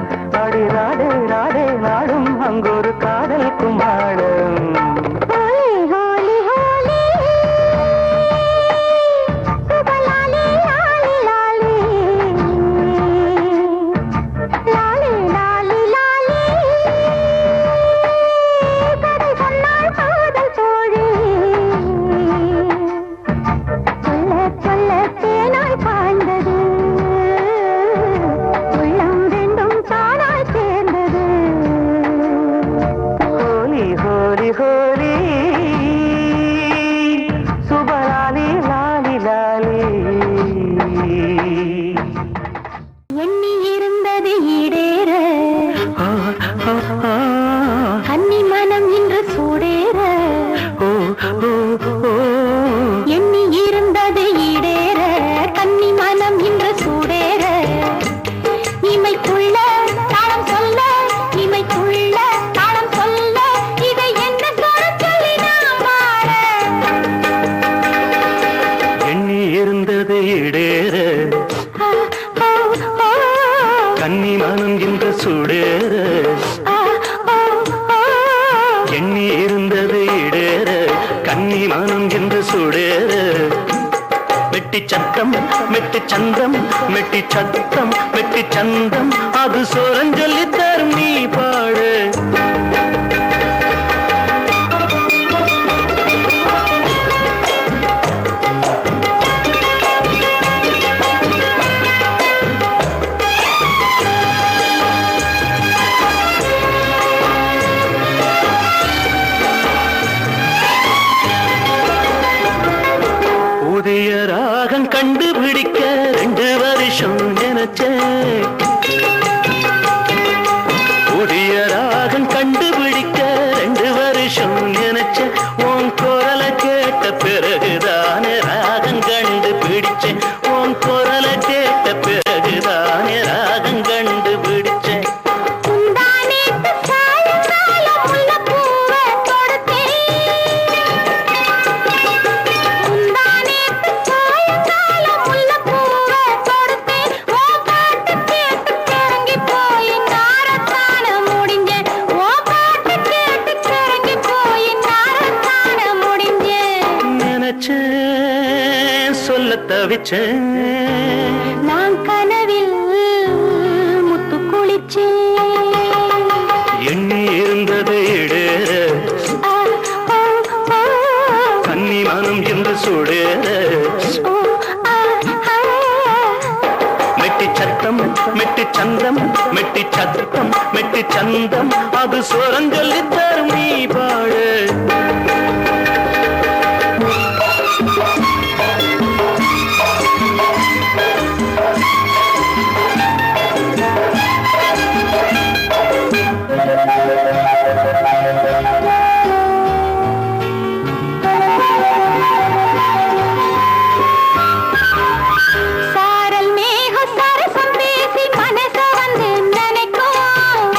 அடி ராடே ராடே நாடும் அங்கொரு காதல் கும்மாடம். ஹோலி ஹோலி ஹோலி, சுபலாலி லாலி லாலி, லாலி லாலி லாலி, கதை சொன்னாள் காதல் தோழி. சொல்ல சொல்ல தேனாய் பாய்ந்தது, உள்ளம் ரெண்டும் தானாய் சேர்ந்தது. ஹோலி ஹோலி ஹோலி, சுபலாலி லாலி லாலி. எண்ணி இருந்தது ஈடேற, கன்னி மனம் இன்று சூடேற. எண்ணி இருந்தது ஈடேற, கன்னி மனம் இன்று சூடேற. இமைக்குள்ள தாளம் சொல்ல, இமைக்குள்ள தாளம் சொல்ல, இதை என்ன சொல்ல சொல்லி நாம் பாட. எண்ணி இருந்தது இடேற, ஆ, ஆ, ஆ, கன்னி மனம் இன்று சுடேற. ஆ, ஆ, ஆ. எண்ணி இருந்தது இடேற, கன்னி மனம் இன்று சுடேற. மெட்டி சத்தம் மெட்டி சந்தம், மெட்டி சத்தம் மெட்டி சந்தம், அது சோரஞ்சொல்லி தரும் நீ பாடு. புதிய ராகம் கண்டுபிடிக்க 2 வருஷம் நினைச்சேன். புதிய ராகம் கண்டுபிடிக்க 2 வருஷம் நினைச்சேன். உன் குரலை கேட்ட பிறகுதானே ராகம் கண்டுபிடிச்சேன். உன் குரலை கேட்ட பிறகுதானே ராகம் கண்டுபிடிச்சேன். முந்தானேத்து சாயங்காலம் முல்லைப்பூவை தொடுத்தேன். முந்தானேத்து சாயங்காலம் முல்லைப்பூவை தொடுத்தேன். உன் பாட்டு கேட்டு கிறங்கி போய் நாரத்தான முடிஞ்சேன். உன் பாட்டு கேட்டு கிறங்கி போய் நாரத்தான முடிஞ்சேன். நினைச்சேன் சொல்ல தவிச்சேன். நான் கனவில் முத்து குளிச்சேன். எண்ணி இருந்தது இடேற, ஆ, ஆ, ஆ. கன்னி மனம் என்று சுடேற. மெட்டி சத்தம் மெட்டி சந்தம், மெட்டி சத்தம் மெட்டி சந்தம், அது சோரஞ்சொல்லி தரும் நீ பாடு. சாரல் மேக சரசம் பேசி மனச வந்து நினைக்கும்.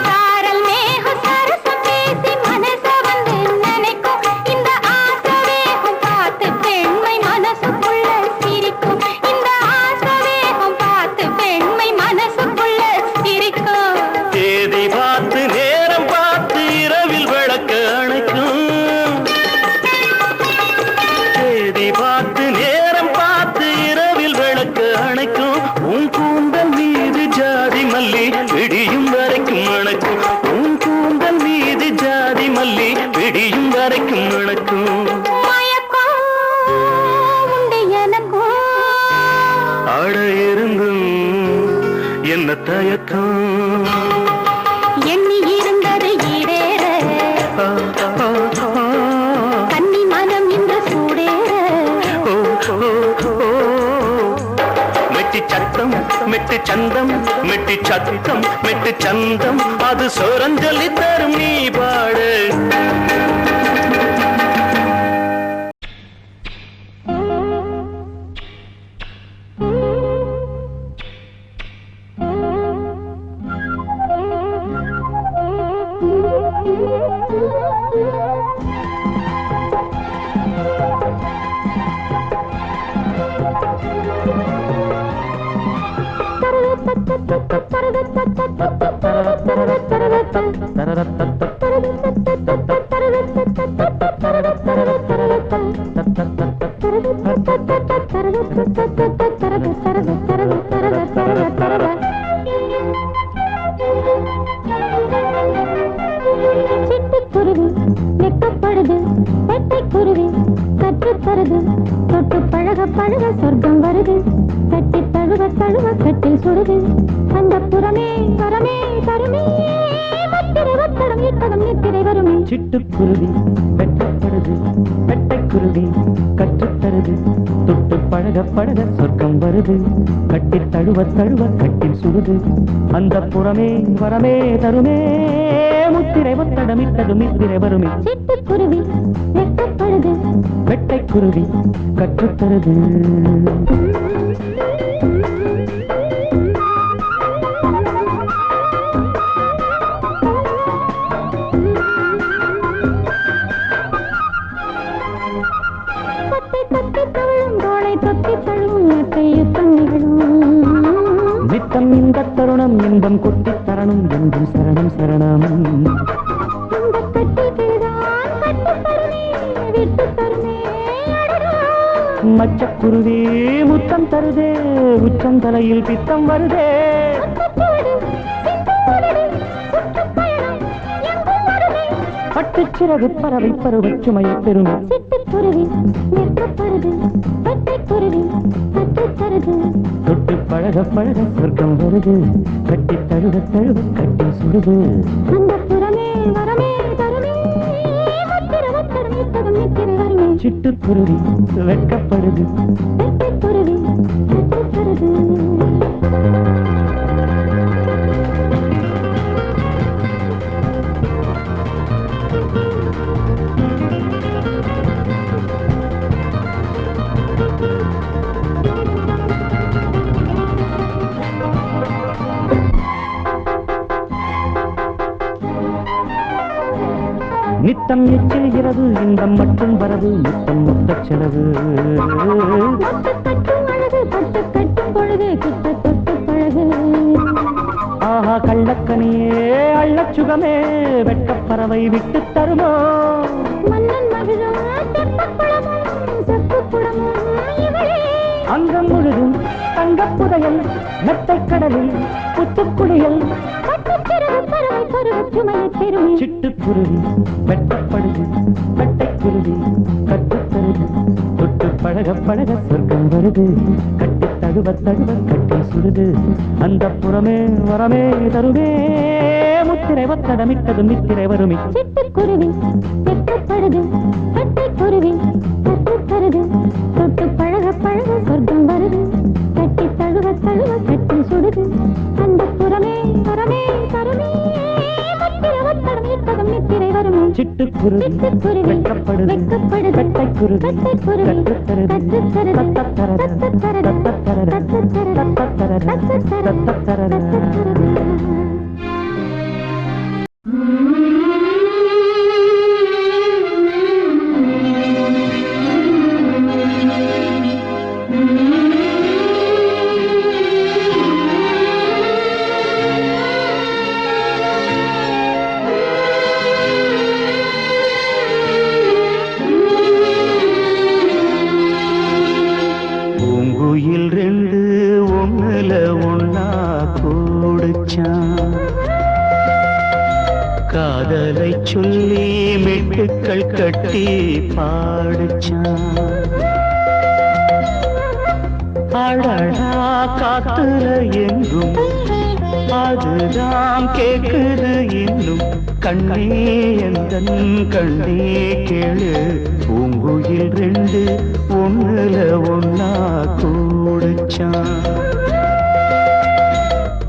சாரல் மேக சரசம் பேசி மனச வந்து நினைக்கும். இந்த ஆசை வேகம் பார்த்து பெண்மை மனசுக்குள்ள சிரிக்கும். இந்த ஆசை வேகம் பார்த்து பெண்மை மனசுக்குள்ள சிரிக்கும். தேதி பார்த்து நேரம் பார்த்து இரவில் விளக்க அணைக்கும். தேதி பார்த்து நேரம் பார்த்து இரவில் விளக்க அணைக்கும். உன் கூந்தல் மீது ஜாதி மல்லி விடியும் வரைக்கும் அணைக்கும். உன் கூந்தல் மீது ஜாதி மல்லி விடியும் வரைக்கும் அணைக்கும். மயக்கம் உண்டு எனக்கும். ஆட இருந்தும் என்ன தயக்கம். எண்ணி இருந்தது ஈடேற, ஆ, ஆ, ஆ. கன்னி மனம் இன்று சூடேற. ஓ, ஓ, ஓ. மெட்டி சத்தம் மெட்டி சந்தம், மெட்டி சத்தம் மெட்டி சந்தம், அது சோரஞ்சொல்லி தரும் நீ பாடு. சிட்டுக்குருவி வெக்கப்படுது, பெட்டைக்குருவி கற்றுத்தருது, தொட்டு பழக பழக சொர்க்கம் வருது, கட்டி தழுவ தழுவ கட்டில் சுடுது, அந்த புறமே வரமே தருமே, முத்திரை ஒத்தடம் இட்டதும் நித்திரை வருமே. சிட்டுக்குருவி வெட்டப்படுது, பெட்டைக்குருவி கற்றுத்தருது, தொட்டு பழக பழக சொர்க்கம் வருது, கட்டி தழுவ தழுவ கட்டில் சுடுது, அந்த புறமே வரமே தருமே, முத்திரை ஒத்தடம் இட்டதும் நித்திரை வருமே. சிட்டுக்குருவி வெட்டப்படுது, வெட்டைக்குருவி கற்றுத்தருது. நித்தம் இந்த தருணம் இன்பம் கொட்டி தரணும் என்றும் சரணம் சரணம். மச்சக்குருவி முத்தம் தருதே, உச்சம் தலையில் பித்தம் வருதே. பட்டுச்சிறகு பறவை பருவச் சுமையை பெறும். சிட்டுக்குருவி நிற்கப்படுது, பட்டைக்குருவி கற்றுத்தருது, தொட்டு பழக பழக சொர்க்கம் வருது, கட்டி தழுவ தழுவ கட்டி சுடுது, அந்த புறமே வரமே தருமே, முத்திரை ஒத்தடம் இட்டதும் நித்திரை வருமே. சிட்டுக்குருவி வெட்கப்படுது, பட்டைக்குருவி கற்றுத்தருது. நித்தம் எச்சரிகிறது இன்பம் மட்டும் வரது, நித்தம் மொத்த செலவு. கட்டும் அழகு பட்டு கட்டும் பொழுது கிட்ட தொட்டு பழகு. ஆஹா கள்ளக்கனியே அள்ளச் சுகமே, வெட்டப்பறவை விட்டு தருமோ. மன்னன் மகிழும் தெப்பக்குளமும் செப்புக்குளமும் இவளே. அங்கம் முழுதும் தங்கப் புதையல், மெத்தைக் கடலில் புத்துக்குடியல். பட்டுச்சிறகு பறவை பருவச் சுமையை பெறுமே. சிட்டுக்குருவி வெட்டப்படுது, வெட்டைக்குருவி கற்றுத்தருது, தொட்டு பழக பழக சொர்க்கம் வருது, கட்டி தழுவ தழுவ கட்டி சுடுது, அந்த புறமே வரமே தருமே, முத்திரை ஒத்தடமிட்டதும் நித்திரை வருமே. சிட்டுக்குருவி வெட்டப்படுது, பட்டைக்குருவி கற்றுத்தருது, தொட்டு பழக பழக சொர்க்கம் வருது, கட்டி தழுவ தழுவ கட்டி சுடுது, அந்த புறமே வரமே தருமே, முத்திரை ஒத்தடம் இட்டதும் நித்திரை வருமே. சிட்டுக்குருவி வெட்டப்படுது, வெட்டைக்குருவி கற்றுத்தருது, தத்தத்தரது, தத்தத்தரது, தத்தத்தரது, தத்தத்தரது. பூங்குயில் ரெண்டு ஒண்ணுல ஒன்னா கூடுச்சான், காதலை சொல்லி மெட்டுக்கள் கட்டி பாடுச்சான். அழகா காத்துல எங்கும் அதுதான் கேக்குது இன்னும், கண்ணே எந்தன் கண்ணே கேளு, பூங்குயில் ரெண்டு ஒண்ணுல ஒன்னா கூடுச்சான்,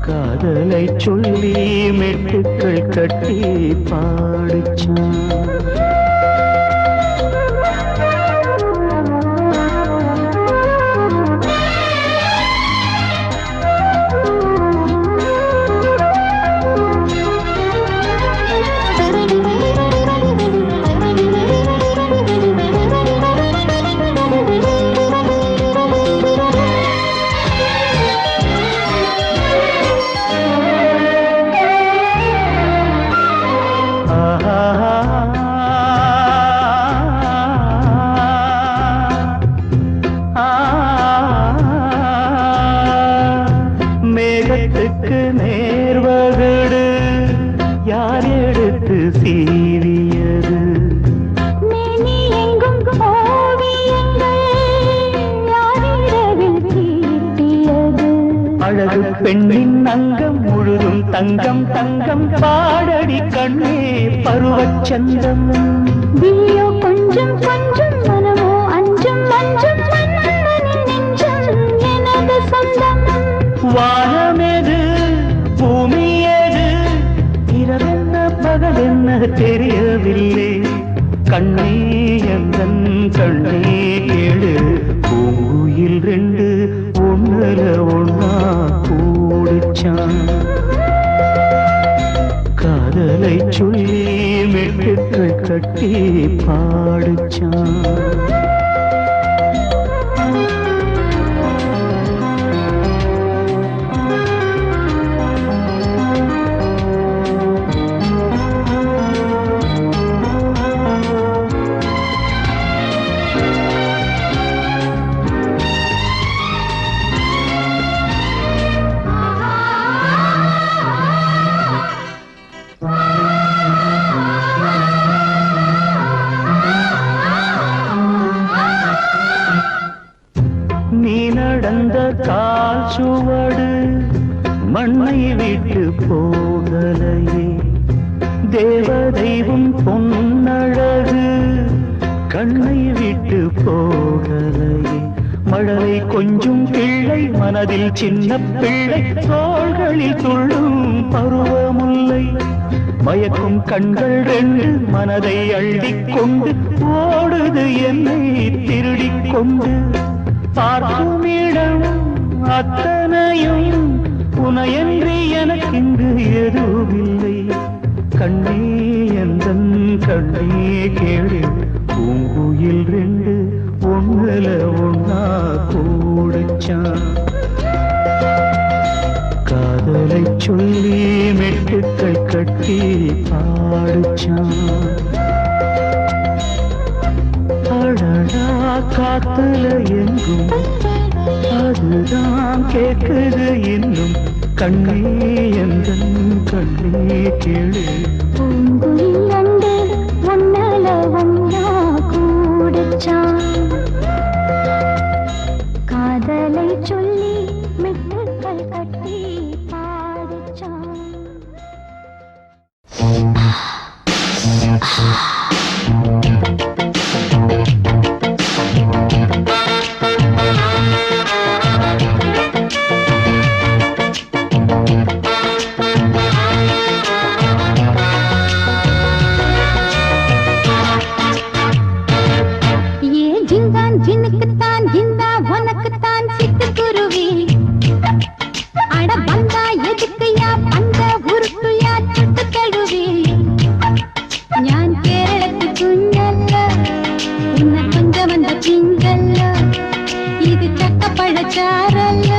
காதலை சொல்லி மெட்டுக்கள் கட்டி பாடுச்சான். தங்கம் தங்கம் பாடடி கண்ணே பருவச்சந்தம். விழியோ கொஞ்சம் கொஞ்சம் மனமோ அஞ்சும் அஞ்சும் மன்னனின் நெஞ்சம் எனது சொந்தம். வானமேது பூமியேது இரவென்ன பகலென்ன தெரியவில்லை. கண்ணே எந்தன் கண்ணே கேளு பூங்குயில் ரெண்டு ஒண்ணுல ஒண்ணா கூடிச்சான். காதலை சொல்லி மெட்டுக்கள் கட்டி பாடிச்சான். நீ நடந்த கால் சுவடு மண்ணை விட்டு போகலையே. தேவதைவும் பொன்னழகு கண்ணை விட்டு போகலையே. மழலை கொஞ்சம் பிள்ளை மனதில் சின்ன பிள்ளை தோள்களில் துள்ளும் பருவமுல்லை. மயக்கும் கண்கள் ரெண்டு மனதை அள்ளிக் கொண்டு ஓடுது என்னை திருடிக் கொண்டு. பார்க்கும் இடம் அத்தனையும் உனையன்றி எனக்கின்று எதுவில்லை. கண்ணே எந்தன் கண்ணே கேளு பூங்குயில் ரெண்டு ஒண்ணுல ஒண்ணா கூடிச்சான். காதலை சொல்லி மெட்டுக்கள் கட்டி பாடிச்சான். அடடா காத்துல எங்கும் அதுதான் கேக்குது இன்னும். கண்ணே எந்தன் கண்ணே கேளு பூங்குயில் ரெண்டு ஒன்னல ஒன்னா கூடிச்சான். காதலை சொல்லி மெட்டுக்கள் கட்டி பாடிச்சான். ஜின்னுக்குத்தான் ஜிந்தா உனக்குத்தான் சிட்டுக்குருவி. அட பந்தா எதுக்குயா பந்த உருட்டுயா சுட்டு தழுவி. ஞான் கேரளத்து குஞ்சல்ல உன்னை கொஞ்சம் வந்த பிஞ்சல்ல. இது சக்கப்பழச்சாரல்ல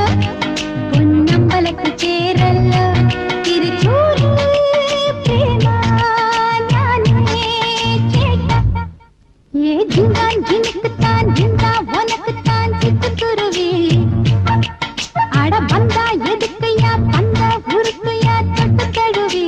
பொன்னம்பலத்து சேரல்ல. திருச்சூர் பிரேமா ஞானே சேட்ட. ஏ ஜிங்கான் ஜினுக்குத்தான் ஜிந்தா உனக்குத்தான் சிட்டுக்குருவி. அட பந்தா எதுக்குயா பந்த உருட்டுயா தொட்டு தழுவி.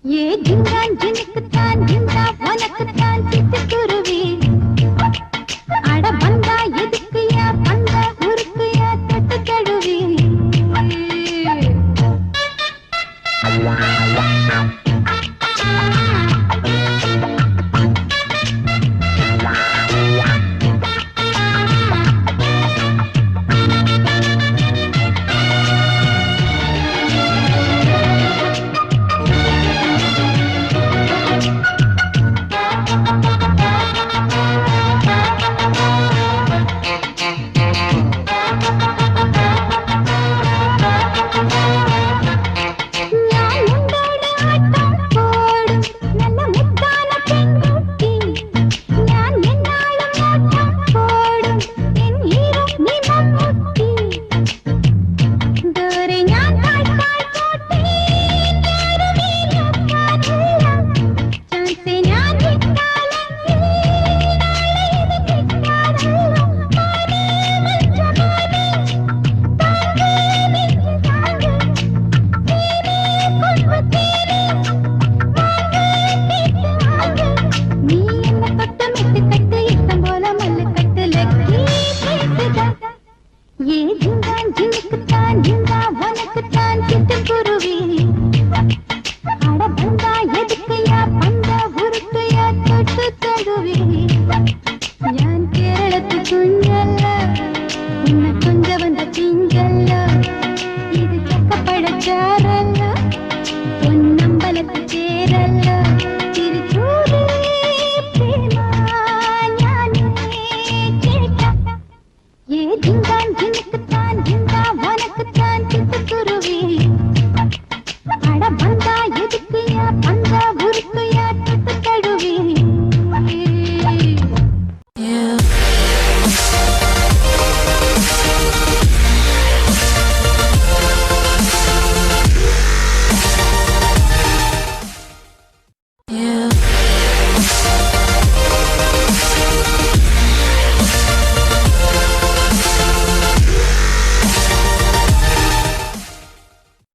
ஏ ஜிங்கான் ஜினுக்குத்தான் ஜிங்கா உனக்குத்தான் சிட்டுக்குருவி